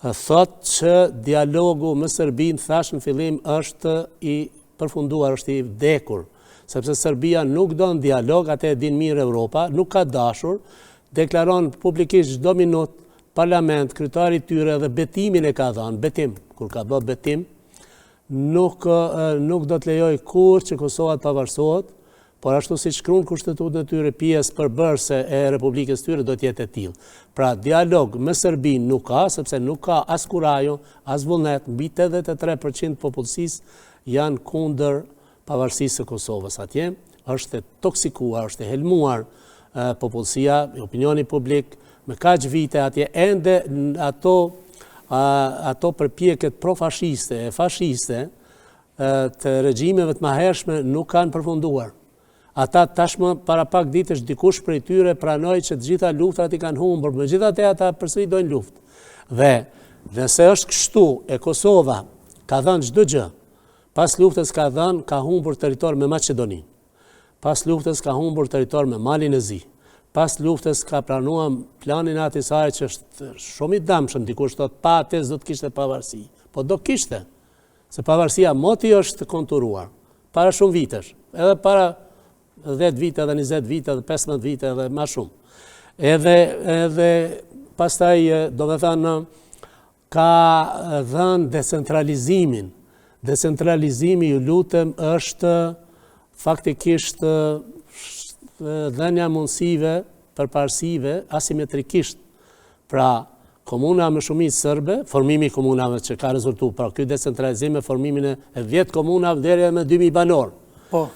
thot që dialogu me Serbinë, thash në fillim, është i përfunduar, është i vdekur, sepse Serbia nuk do në dialog, atë e din mirë Europa, nuk ka dashur, deklaron publikisht çdo minut, parlament, kryetari tyre dhe betimin e ka dhënë, betim, kur ka bë betim, nuk do të lejoj kur që Kosova të pavarësohet, por ashtu si shkruan kushtetutën e tyre, pjesë përbërëse e Republikës tyre do t'jetë e tillë. Pra dialog me Serbinë nuk ka, sepse nuk ka as kurajo, as vullnet, mbi 83% popullsisë janë kundër pavarësisë së Kosovës atje, është e toksikuar, është e helmuar popullsia, opinioni publik, me kaq vite atje, ende ato përpjekjet profashiste e fashiste të regjimeve të mahershme nuk kanë përfunduar. Ata tashmë para pak ditësh dikush prej tyre pranoi që të gjitha luftrat i kanë humbur, megjithatë ata përsëri dojnë luftë. Dhe nëse është kështu, e Kosova ka dhënë çdo gjë. Pas luftës ka humbur territor me Maqedoninë. Pas luftës ka humbur territor me Malin e Zi. Pas luftës ka pranuar planin Ahtisarit që është shumë i dëmshëm, dikush thotë pa atë do të kishte pavarësi. Po do kishte. Se pavarësia moti është konturuar para shumë vitesh, edhe para 10 vite, edhe 20 vite, edhe 15 vite, edhe ma shumë. Edhe pastaj, do të thënë, ka dhënë decentralizimin. Decentralizimi, ju lutem, është faktikisht dhënia mundësive përparësive asimetrikisht. Pra, komuna me shumicë sërbe, formimi komunave që ka rezultu, pra ky decentralizim me formimin e 10 komunave deri me 2000 banor. Po.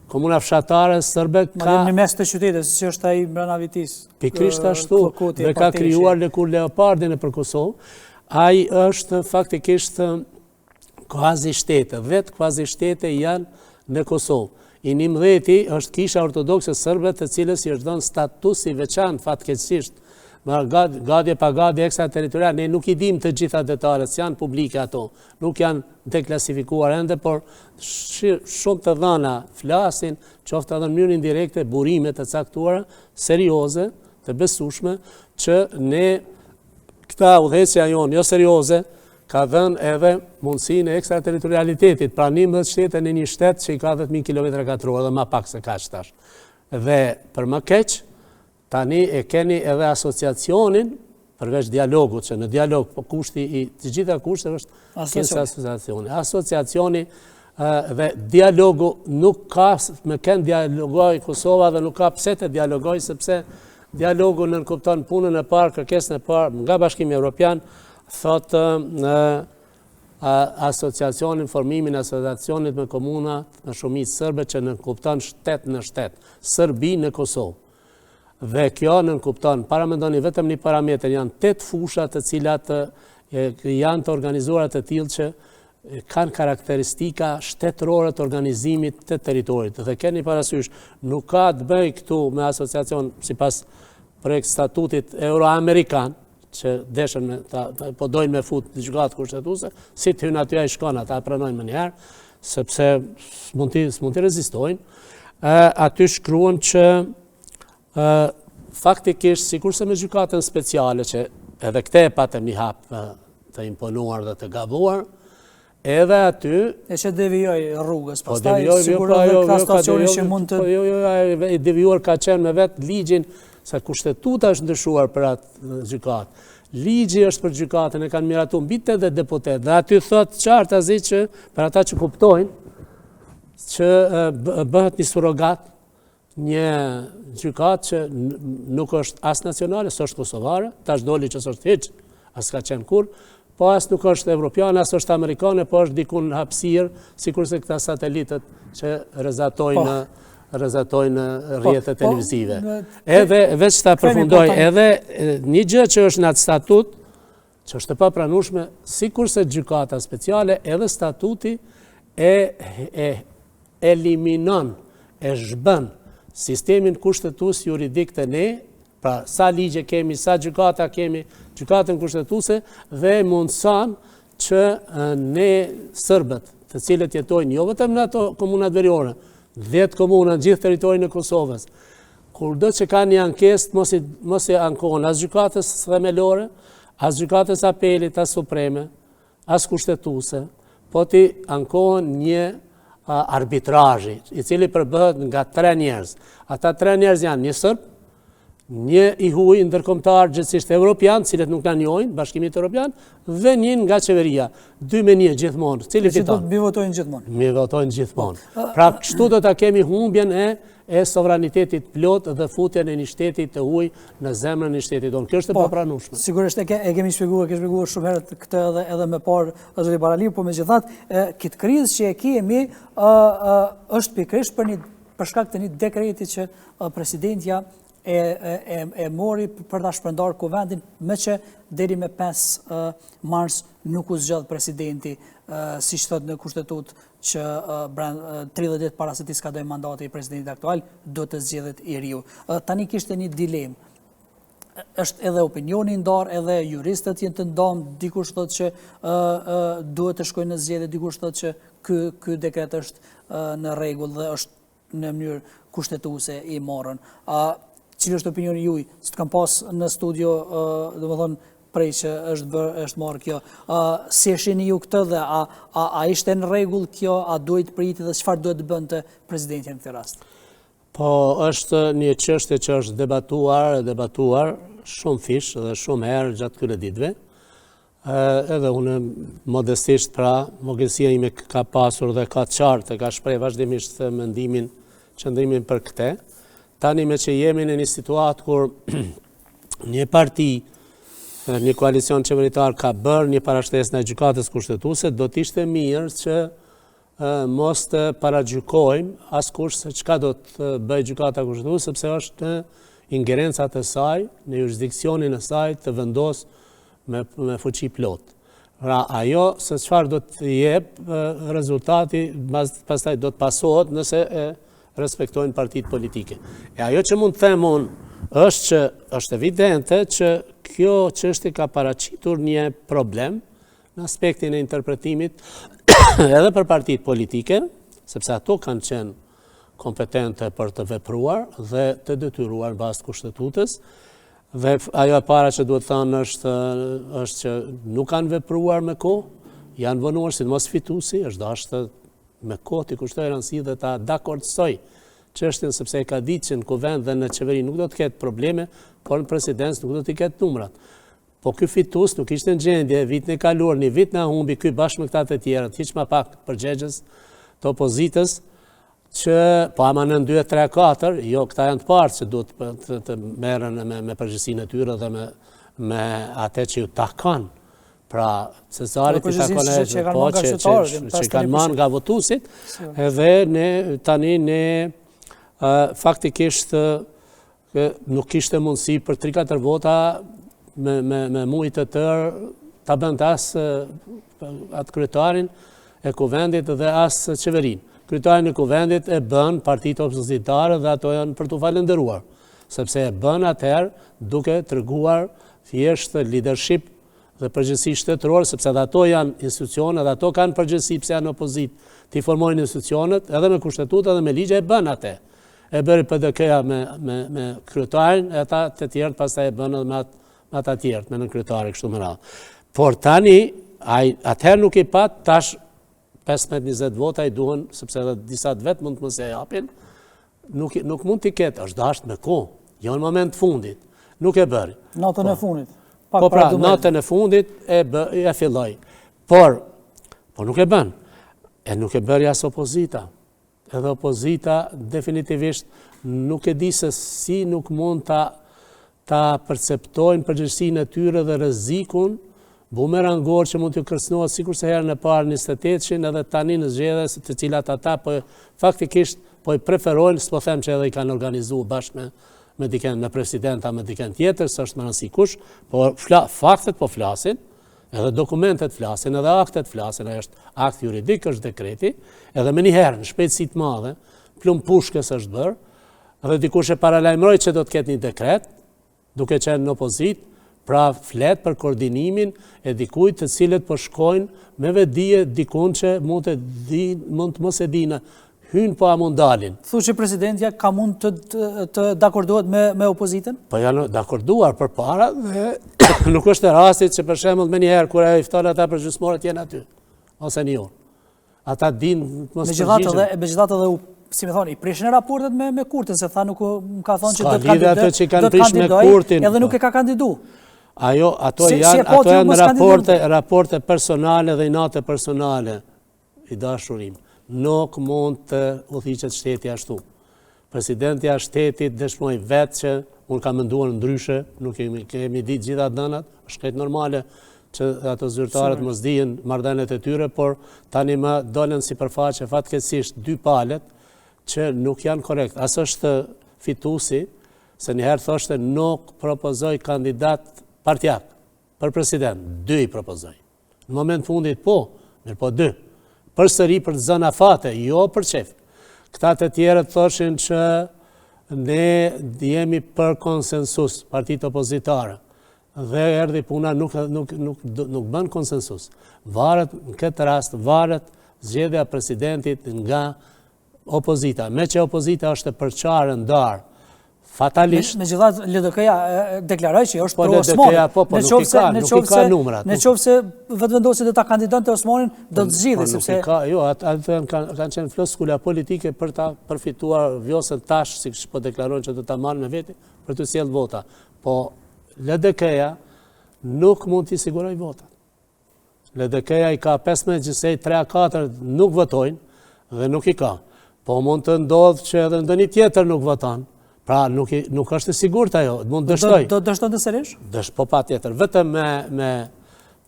Komuna fshatare sërbe ka... Në mes të qytetit, si është ai brenda Vitis. Pikrisht ashtu, dhe ka krijuar Lëkur Leopardin e për Kosovë. Ai është faktikisht kvazi shtete, 10 kvazi shtete janë në Kosovë. I 11 është kisha ortodokse sërbe të cilës i është dhënë status i veçantë fatkeqësisht. Gati pa gati ekstraterritorial, ne nuk i dim të gjitha detajet, janë publike ato, nuk janë deklasifikuar ende, por shumë të dhëna flasin, qoftë edhe në mënyrë indirekte, burime të caktuara, serioze, të besueshme, që ne këta udhëheqja jonë jo serioze, ka dhënë edhe mundësinë e ekstraterritorialitetit, pra 11 shtete në një shtet që i ka 10.000 km2 dhe ma pak se kaq tash. Dhe për më keq, tani e keni edhe asociacionin, përveç dialogut, që në dialog po kushti i të gjitha kushtet është kësë asociacioni. Asociacioni dhe dialogu nuk ka, me kënë dialogoj Kosova dhe nuk ka pse të dialogoj, sepse dialogu nënkupton punën e parë, kërkesën e parë nga Bashkimi Evropian, thotë asociacionin, formimin e asociacionit me komuna në shumicë sërbe që nënkupton shtet në shtet, Sërbi në Kosovë. Dhe kjo nënkupton, para mendoni vetëm një parametër, janë 8 fushat të cilat janë të organizuara të tillë që kanë karakteristika shtetërore të organizimit të territorit. Dhe keni parasysh, nuk ka të bëj këtu me asociacion sipas projekt statutit euro-amerikan, që deshen po dojnë me fut në gjykatë kushtetuese, si të hynë aty ai shkon, ata pranojnë më njëherë, sepse s'mund t'i rezistojnë. Aty shkruan që faktikisht, sikurse me gjykatën speciale, që edhe këte e patëm një hap të imponuar dhe të gabuar, edhe aty... E që devijoj rrugës, pastaj sigur edhe këta stacioni që mund të... Jo, devijuar ka qenë me vetë ligjin, sa kushtetuta është ndryshuar për atë gjykatë. Ligji është për gjykatën, e kanë miratu mbite dhe deputet, dhe aty thot qartë azi që, për ata që kuptojnë, që bëhet një surogat, një gjykatë që nuk është as nacionale, së është kosovare, tash doli që së është hiç, as ka qenë kur, po as nuk është evropiane, as është amerikane, po është dikun hapësirë, sikurse këta satelitët që rrezatojnë rrjetet televizive. Edhe, veç ta përfundoj, edhe një gjë që është në atë statut, që është e papranueshme, sikurse gjykata speciale, edhe statuti e eliminon, e zhbën sistemin kushtetues juridik të ne, pra sa ligje kemi, sa gjykata kemi, gjykatën kushtetuese, dhe mundëson që ne sërbët, të cilët jetojnë jo vetëm në ato komunat veriore, 10 komuna në gjithë territorin e Kosovës, kur do që ka një ankesë, mos i ankohen as gjykatës themelore, as gjykatës apelit, as supreme, as kushtetuese, po ti ankohen një arbitrazhi, i cili përbëhet nga 3 njerëz. Ata 3 njerëz janë një sërb, një i huaj ndërkombëtar gjithsesi evropian, cilët nuk na njohin, Bashkimit Evropian, dhe një nga qeveria. 2-1 gjithmonë. Cili fiton? Mi votojnë gjithmonë. Mi votojnë gjithmonë. Pra kështu do ta kemi humbjen e sovranitetit plot dhe futjen e një shteti të huaj në zemrën e shtetit tonë. Kjo është e papranueshme. Sigurisht e kemi shpjeguar shumë herët këtë edhe më parë zoti Barali, por megjithatë këtë krizë që e kemi është pikërisht për shkak të një dekreti që presidentja e mori për ta shpërndar kuvendin, me që deri me 5 mars nuk u zgjodh presidenti, siç thot në kushtetut që 30 ditë para se t'i skadoj mandati i presidentit aktual, do të zgjedhet i riu. Tani kishte një dilemë. Është edhe opinioni ndar, edhe juristët jenë të ndonë, dikush thotë që duhet të shkojnë në zgjedhje, dikush thotë që ky dekret është në rregull dhe është në mënyrë kushtetuese i marrën. Cili është opinioni juaj? Që të kam pas në studio, domethënë prej që është marrë kjo. Si e shihni ju këtë dhe a ishte në rregull kjo, a duhet priti dhe çfarë duhet të bënte presidenti në këtë rast? Po, është një çështje që është debatuar shumë fish dhe shumë herë gjatë këtyre ditëve. Edhe unë modestisht, pra, mogesia ime ka pasur dhe ka qartë, ka shpreh vazhdimisht qëndrimin për këtë. Tani me që jemi në një situatë kur një parti, një koalicion qeveritar ka bërë një parashtesë në gjykatës kushtetuese, do të ishte mirë që mos të paragjykojmë askush se çka do të bëjë gjykata kushtetuese, sepse është në ingerencat e saj, në jurisdiksionin e saj të vendos me fuqi plot. Pra ajo se çfarë do të jep rezultati, pastaj do të pasohet nëse e respektojnë partitë politike. E ajo që mund të them unë është që është evidente që kjo çështje ka paraqitur një problem në aspektin e interpretimit edhe për partitë politike, sepse ato kanë qenë kompetente për të vepruar dhe të detyruar bazë kushtetutës. Dhe ajo e para që duhet thënë është që nuk kanë vepruar me kohë, janë vonuar sidomos fituesi, është dashur me kohë të kushtoj rëndësi dhe ta dakordsoj çështjen, sepse e ka ditë që në kuvend dhe në qeveri nuk do të ketë probleme, por në presidencë nuk do të ketë numrat. Po ky fitues nuk ishte në gjendje vitin e kaluar, një vit na humbi ky bashkë me këta të tjerët, hiç më pak përgjegjës të opozitës, që po ama në 2, 3, 4, jo këta janë të parë që duhet të merren me përgjegjësinë e tyre dhe me atë që ju takon. Pra, Cezarit i takon që kanë marrë nga votuesit, edhe tani ne faktikisht nuk kishte mundësi për 3-4 vota me mujtë të tërë ta bënte as atë kryetarin e kuvendit dhe as qeverinë. Kryetarin e kuvendit e bën partitë opozitare dhe ato janë për t'u falendëruar, sepse e bën atëherë duke treguar thjesht leadership dhe përgjegjësi shtetërore, sepse edhe ato janë institucione dhe ato kanë përgjegjësi pse janë opozitë, të formojnë institucionet edhe me kushtetutë edhe me ligje, e bën atë. E bëri PDK-ja me kryetarin, e ata të tjerët pastaj e bën edhe me ata tjerët, me nën kryetari kështu me radhë. Por tani atëherë nuk i pat, tash 15-20 vota i duhen, sepse edhe disa vetë mund të mos e japin, nuk mund t'i ketë, është dashur me kohë, jo në moment fundit, nuk e bëri. Natën e fundit. Po pra, natën e fundit e filloi. Por nuk e bën. E nuk e bëri as opozita. Edhe opozita definitivisht nuk e di se si nuk mund ta perceptojnë përgjegjësinë e tyre dhe rrezikun bumerangor që mund t'ju kërcënohet sikurse herën e parë 28-shin edhe tani në zgjedhje të cilat ata po faktikisht po i preferojnë, s'po them që edhe i kanë organizuar bashkë me dikën, me presidenta, me dikën tjetër, s'është më rëndësi kush, por faktet po flasin, edhe dokumentet flasin, edhe aktet flasin, është akt juridik, është dekreti, edhe me njëherë në shpejtësi të madhe, plumb pushkës është bërë, edhe dikush e paralajmëroi që do të ketë një dekret, duke qenë në opozitë, pra flet për koordinimin e dikujt të cilët po shkojnë me vetdije dikun që mund të mos e dinë, hynë po a mund dalin. Thu që presidentja ka mund të dakordohet me opozitën? Po janë dakorduar përpara dhe nuk është e rastit që për shembull me njëherë kur ajo i fton ata për gjysmorët janë aty, ose një orë. Ata dinë mos përgjigjen. Megjithatë edhe si më thoni, i prishin raportet me Kurtin, se tha nuk më ka thonë që do të kandidoj, edhe nuk e ka kandidu. Ato janë raporte personale dhe inate personale i dashurim. Nuk mund të udhëhiqet shteti ashtu. Presidenti i shtetit dëshmoi vetë që unë kam menduar ndryshe, nuk kemi ditë gjitha dënat, është krejt normale që ato zyrtarët mos dijen marrëdhëniet e tyre, por tani më dolën sipërfaqe fatkeqësisht dy palët që nuk janë korrekt. As është fituesi, se njëherë thoshte nuk propozoj kandidat partijak për president, 2 i propozoj. Në moment fundit mirë po 2. Për sëri për zona fate, jo për qef. Këta të tjerët thoshin që ne jemi për konsensus, partit opozitare, dhe erdi puna nuk bën konsensus. Varet, në këtë rast, varet zgjedhja presidentit nga opozita. Me që opozita është e përqarë ndarë, fatalisht. Me gjithat, LDK-ja deklaroj që është pro Osmanin. Nuk i ka numrat. Në qovë se vetëvendosi dhe ta kandidat të Osmanin, do të zgjidhe, sepse... Jo, atë kanë qenë floskula politike për ta përfituar vjosën tash, si po deklarojnë që do ta marrë me veti, për të sjellë vota. Po, LDK-ja nuk mund t'i siguroj votat. LDK-ja i ka 15 gjysej, 3-4 nuk votojnë dhe nuk i ka. Po mund të ndodhë që edhe ndonjë tjetër nuk voton. Pra nuk është e sigurt ajo, mund dështoj. Do dështon të sërish? Po pa tjetër. Vetëm me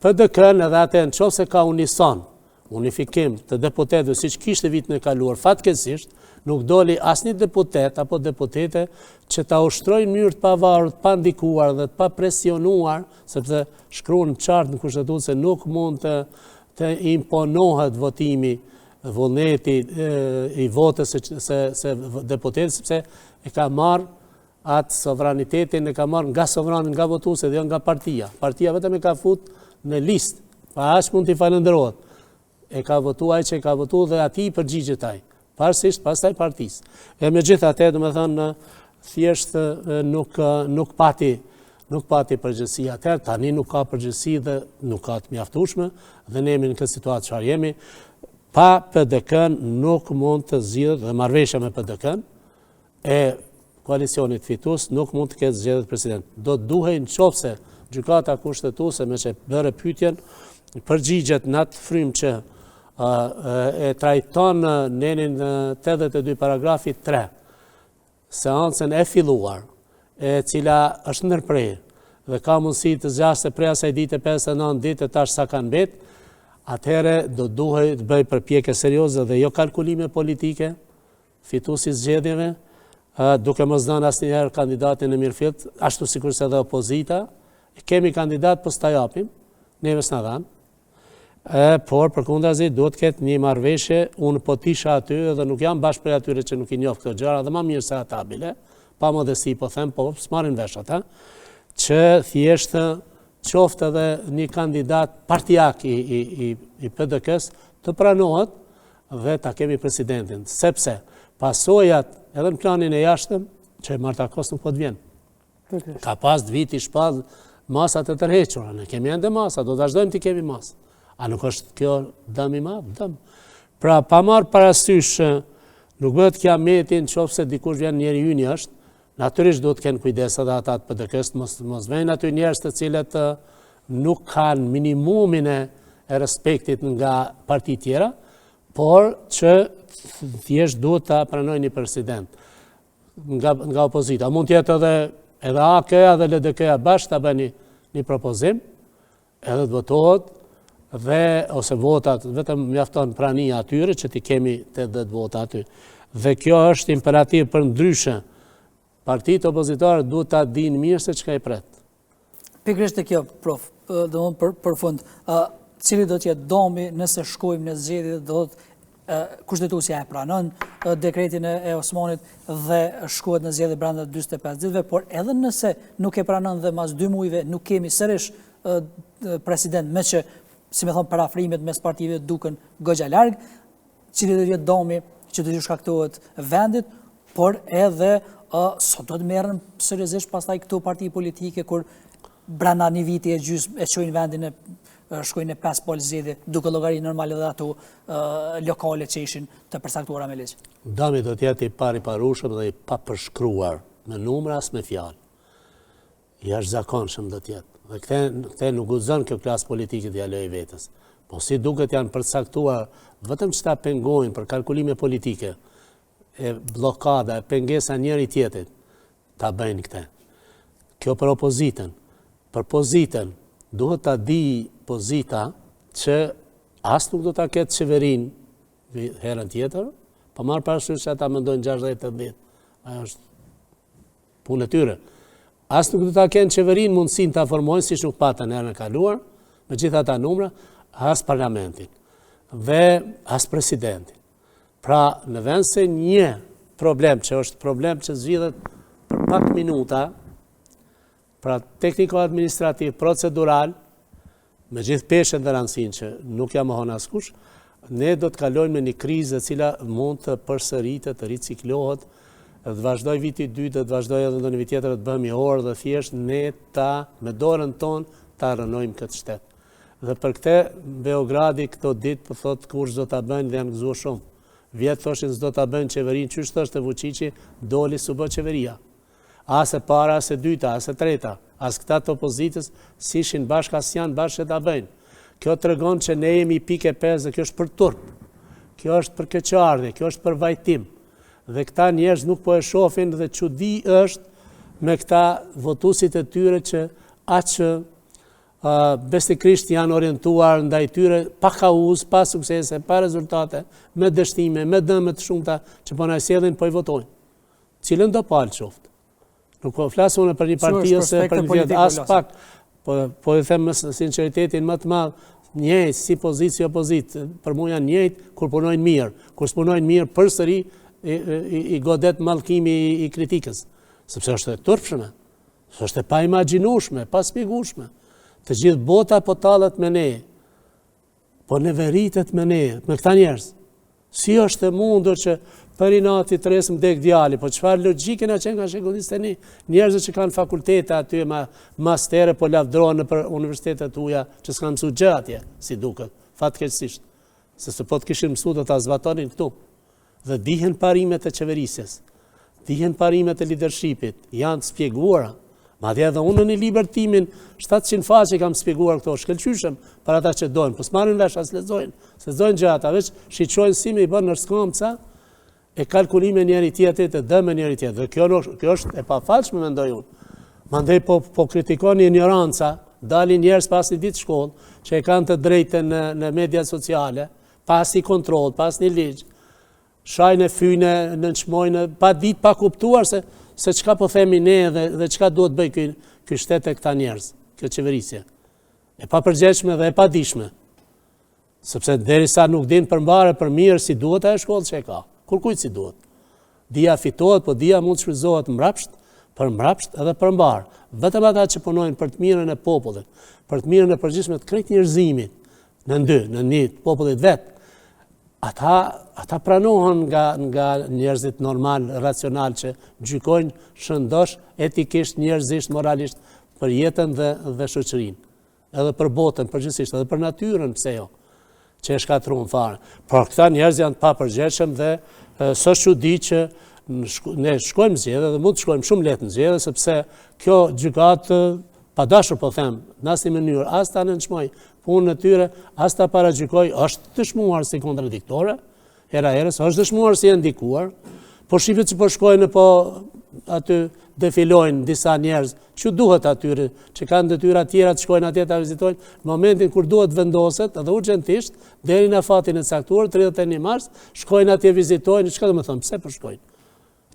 PDK-n edhe atë në qoftë se ka unison, unifikim të deputetëve, si që kishte vitin e kaluar, fatkeqësisht, nuk doli asnjë deputet apo deputete që ta ushtrojnë mënyrë të pavarur, të pandikuar dhe të pa presionuar, sepse shkruan qartë në kushtetutë se nuk mund të imponohet votimi, vullneti i votës se deputetit, sepse e ka marrë atë sovranitetin, e ka marrë nga sovranin, nga votuese dhe nga partia. Partia vetëm e ka fut në listë, pa aq mund t'i falenderohet. E ka votu ai që e ka votu dhe ati i përgjigjet ai, parsisht pastaj partisë. E megjithatë, domethënë, thjesht nuk pati përgjegjësi atëherë, tani nuk ka përgjegjësi dhe nuk ka të mjaftueshme dhe ne jemi në këtë situatë çfarë jemi. Pa PDK-n nuk mund të zgjidhet dhe marrëveshja me PDK-n e koalicionit fitues nuk mund të ketë zgjedhjet president. Do të duhej nëse gjykata kushtetuese me që bëre pyetjen përgjigjet në atë frymë që e trajton nenin 82 paragrafi 3, seancën e filluar, e cila është ndërprerje dhe ka mundësi të zgjasë prej asaj dite 59 ditë tash sa kanë mbet, atëherë do duhej të bëj përpjekje serioze dhe jo kalkulime politike, fituesi zgjedhjeve, duke mos dhënë asnjëherë kandidatin e mirëfillt, ashtu sikur se edhe opozita, kemi kandidat po s'ta japim, neve s'na dhanë. Por përkundazi duhet të ketë një marrëveshje, unë po tisha aty dhe nuk jam bashkë prej atyre që nuk i njoh këto gjëra dhe më mirë se ata bile, pa modesti po them, po s'marrin vesh ata, që thjesht qoftë edhe një kandidat partijak i PDK-s të pranohet dhe ta kemi presidentin, sepse pasojat edhe në planin e jashtëm që Marta Kos nuk po të vjen. Ka pas të viti shpall masat e tërhequra, ne kemi ende masa, do të vazhdojmë të kemi masë. A nuk është kjo dëm i madh? Dëm. Pra pa marrë parasysh nuk bëhet kiametin nëse dikush vjen njeri yni është, natyrisht duhet të kenë kujdes edhe ata të PDK-s, mos vejnë aty njerëz të cilët nuk kanë minimumin e respektit nga parti tjera, por që thjesht duhet ta pranojnë një president nga opozita. Mund të jetë edhe AK-ja dhe LDK-ja bashkë ta bëjnë një propozim, edhe të votohet dhe ose votat vetëm mjafton prania atyre që ti kemi 80 vota aty. Dhe kjo është imperativ për ndryshe. Partitë opozitare duhet ta dinë mirë se çka i pret. Pikërisht e kjo, prof, domthonë për fund, cili do të jetë domi nëse shkojmë në zgjedhje, do të kushtetuesja e pranon dekretin e Osmanit dhe shkohet në zgjedhje brenda 45 ditëve, por edhe nëse nuk e pranon dhe mas 2 muajve nuk kemi sërish president, me që si me thonë parafrimet mes partive duken goxha larg, cili do të jetë domi që do të shkaktohet vendit, por edhe sot do të merren seriozisht pastaj këto parti politike kur brenda një viti e gjysmë e çojnë vendin shkojnë në 5 pol zgjedhje, duke llogari normale dhe ato lokale që ishin të përcaktuara me ligj. Domi do të jetë i pariparueshëm dhe i papërshkruar me numra as me fjalë. Jashtëzakonshëm do të jetë. Dhe këte nuk guxon kjo klasë politike t'ja lejë vetës. Po si duket janë përcaktuar vetëm që ta pengojnë për kalkulime politike, e blokada, e pengesa njëri tjetrit, ta bëjnë këte. Kjo për opozitën. Për pozitën, duhet ta di pozita që as nuk do ta ketë qeverin herën tjetër, po marrë parasysh që ata mendojnë 60-80. Ajo është punë e tyre. As nuk do ta kenë qeverinë mundësinë ta formojnë siç nuk patën herën e kaluar, me gjitha ata numra, as parlamentin dhe as presidentin. Pra, në vend se një problem që është problem që zgjidhet për pak minuta, pra tekniko-administrativ, procedural, me gjithë peshën dhe rëndësinë që nuk ja mohon askush, ne do të kalojmë në një krizë e cila mund të përsëritet, të riciklohet, dhe të vazhdoj viti 2, dhe të vazhdoj edhe në një vit tjetër të bëhemi orë dhe thjesht ne me dorën tonë ta rënojmë këtë shtet. Dhe për këte Beogradi këto ditë për thotë kur s'do ta bëjnë dhe janë gëzuar shumë. Vjetë thoshin s'do ta bëjnë qeverinë, qysh thoshte Vučići, doli s'u bë qeveria. As e para, as e dyta, as e treta, as këta të opozitës si ishin bashkë as janë bashkë ta bëjnë. Kjo tregon që ne jemi pikë 5 dhe kjo është për turp. Kjo është për keqardhje, kjo është për vajtim. Dhe këta njerëz nuk po e shohin dhe çudi është me këta votuesit e tyre që aq bestikrisht janë orientuar ndaj tyre pa kauz, pa suksese, pa rezultate, me dështime, me dëme të shumta që po na sjellin po i votojnë. Cilën do palë qoftë. Nuk po flas unë për një parti ose për një vjet as pak, po e them me sinqeritetin më të madh, njëjtë si pozitë si opozitë, për mua janë njëjtë kur punojnë mirë, kur s'punojnë mirë përsëri i godet mallkimi i kritikës, sepse është e turpshme, është e pa imagjinueshme, pa shpjegueshme. Të gjithë bota po tallet me ne, po ne veritet me ne, me këta njerëz. Si është e mundur që për inati të resëm dek djali, po çfarë logjike na qenë ka shekullistë tani, njerëzit që kanë fakultete aty, mastere, po lavdrohen për universitetet tuaja, që s'kan mësuar gjë atje, si duket, fatkeqësisht. Se po të kishin mësuar do ta zbatonin këtu. Dhe dihen parimet e qeverisjes, dihen parimet e leadershipit, janë të shpjeguara. Madje edhe unë në libër timin 700 faqe kam shpjeguar këto, shkëlqyshëm për ata që dojnë, po s'marrin vesh as lexojnë, se lexojnë gjata, veç shiqojnë si me i bën në skomca e kalkulime njëri tjetrit e dëme njëri tjetrit. Dhe kjo është e pafalshme mendoj unë. Mandej po kritikoni ignoranca, dalin njerëz pas një ditë shkollë që e kanë të drejtën në media sociale, pas një kontroll, pas një ligj, shajnë e fyne, nënçmojnë, pa ditë, pa kuptuar se çka po themi ne dhe çka duhet bëj ky shtet e këta njerëz, kjo qeverisje. E papërgjegjshme dhe e padijshme. Sepse derisa nuk din përmbare për mirë si duhet ajo shkollë që e ka. Kur kujt si duhet. Dia fitohet, po dia mund të shfrytëzohet mbrapsht edhe përmbar. Vetëm ata që punojnë për të mirën e popullit, për të mirën e përgjithshme të krejt njerëzimit, në një popullit vet. Ata pranohen nga njerëzit normal, racional që gjykojnë shëndosh, etikisht, njerëzisht, moralisht për jetën dhe shoqërinë, edhe për botën, përgjithsisht, edhe për natyrën, pse jo, që e shkatruan fare. Por këta njerëz janë të papërgjegjshëm dhe s'është çudi që ne shkojmë zgjedhje dhe mund të shkojmë shumë lehtë në zgjedhje, sepse kjo gjykatë pa dashur po them, në asnjë mënyrë, as ta nënçmoj punën e tyre, as ta paragjykoj, është dëshmuar si kontradiktore, era herës, është dëshmuar si e ndikuar, po shifet që po shkojnë, po aty defilojnë disa njerëz, që duhet atyre, që kanë detyra tjera të shkojnë atje ta vizitojnë, në momentin kur duhet vendoset, edhe urgjentisht, deri në fatin e caktuar, 31 mars, shkojnë atje vizitojnë, çka do të thonë, pse po shkojnë?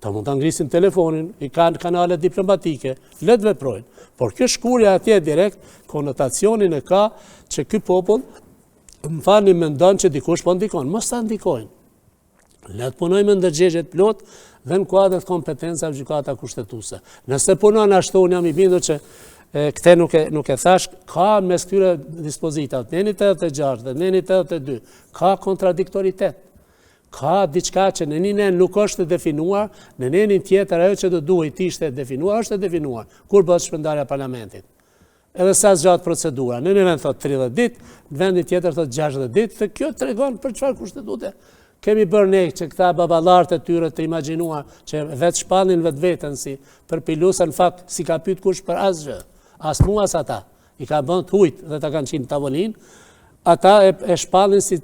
Ta mund të ngrisin telefonin, i kanë kanale diplomatike, le të veprojnë. Por kjo shkurja atje direkt, konotacionin e ka që ky popull, më falni mendon që dikush po ndikon, mos ta ndikojnë. Le të punojmë ndërgjegje të plotë dhe në kuadër të kompetencave gjykata kushtetuese. Nëse punon ashtu, unë jam i bindur që këte nuk e thash, ka mes këtyre dispozitave, në 86 dhe në 82, ka kontradiktoritet. Ka diçka që në një nuk është definuar, në një tjetër ajo që do duhet ishte definuar, është definuar, kur bëhet shpërndarja e parlamentit. Edhe sa zgjat procedura, në një vend thot 30 ditë, në vendin tjetër thot 60 ditë, dhe kjo tregon për çfarë kushtetute kemi bërë ne që këta baballarët e tyre të imagjinuar që vetë shpallin vetveten si për pilusa, në fakt si ka pyet kush për asgjë, as mua as ata, i ka bën të hujt dhe ta kanë qinë tavolinë. Ata e shpallin si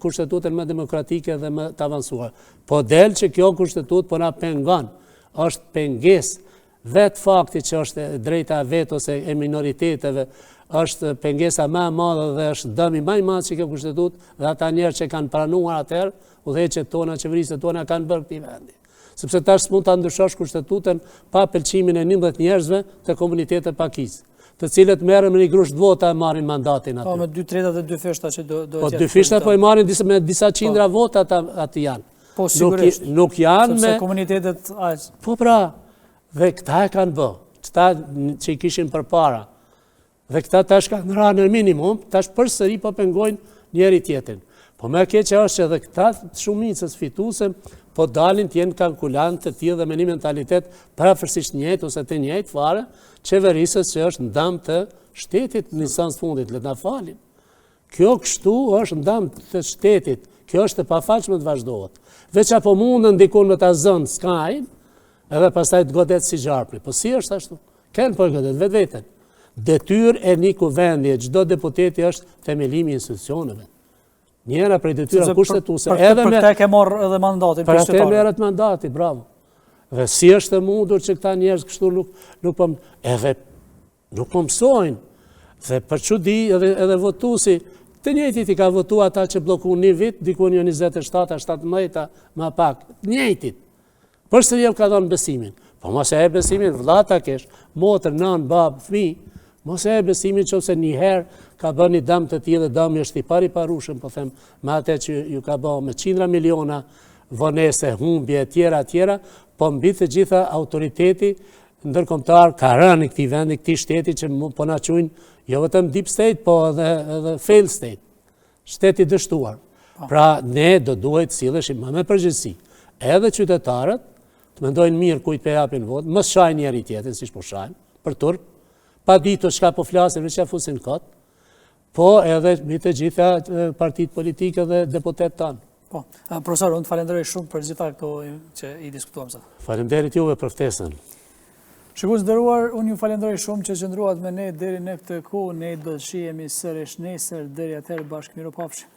kushtetutën më demokratike dhe më të avancuar. Po del që kjo kushtetut po na pengon, është pengesë, vetë fakti që është drejta e vetë ose e minoriteteve, është pengesa më e madhe dhe është dëmi më i madh që kjo kushtetut dhe ata njerëz që kanë pranuar atëherë, udhëheqjet tona, qeverisjet tona kanë bërë këtij vendi. sepse tash s'mund ta ndryshosh kushtetutën pa pëlqimin e 11 njerëzve të komunitetit pakisë, të cilët merren me një grusht vota e marrin mandatin aty. Po me 2/3 dhe 2 fishta që do Po 2 fishta po i marrin me disa qindra vota aty janë. Po sigurisht. Nuk janë sepse me komunitetet aq. Po pra, dhe këta e kanë bë, këta që i kishin përpara. Dhe këta tash kanë rënë në minimum, tash përsëri po pengojnë njëri tjetrin. Po më keqe është edhe këta shumicës fituese po dalin të jenë kalkulantë të tillë dhe me një mentalitet parafërsisht njëjtë ose të njëjtë fare, qeverisës që është ndam të shtetit në instancë fundit, le të na falin. Kjo kështu është ndam të shtetit, kjo është e pafalshme të vazhdohet. Veç apo mundën dikun me ta zënë skajin, edhe pastaj të godet si gjarpri. Po si është ashtu? Kënë po godet vetveten. Detyrë e një kuvendi e çdo deputeti është themelimi i institucioneve. Njëra prej detyra kushtetuese edhe për këtë ke marrë edhe mandatin për qytetarëve. atë merret mandati, bravo. Dhe si është e mundur që këta njerëz kështu nuk po mësojnë. Dhe për çudi edhe votuesi, të njëjtit i ka votuar ata që bllokuan një vit, diku një 27, 17 më pak, të njëjtit. Përsëri ka dhënë besimin. Po mos e besimin vllata kesh, motër, nën, bab, fëmijë, mos e besimin nëse një herë ka bërë një dëm të tillë, dëmi është i pariparueshëm, po them, me atë që ju ka bërë me qindra miliona vonese, humbje e tjera, po mbi të gjitha autoriteti ndërkombëtar ka rënë në këtij vendi, këtij shteti që po na quajnë jo vetëm deep state, po edhe failed state, shteti dështuar. Pra ne do duhet silleshim me përgjegjësi. Edhe qytetarët të mendojnë mirë kujt po japin votë, mos shajnë njëri tjetrin siç po shajnë, për turp, pa ditur çka po flasin, veç ja fusin kot, po edhe mbi të gjitha partitë politike dhe deputetët tanë. Po, profesor, unë të falenderoj shumë për gjitha këto që i diskutuam sot. Faleminderit juve për ftesën. Shikues nderuar, unë ju falenderoj shumë që qëndruat me ne deri në këtë kohë, ne do të shihemi sërish nesër, deri atëherë bashkë miropafshim.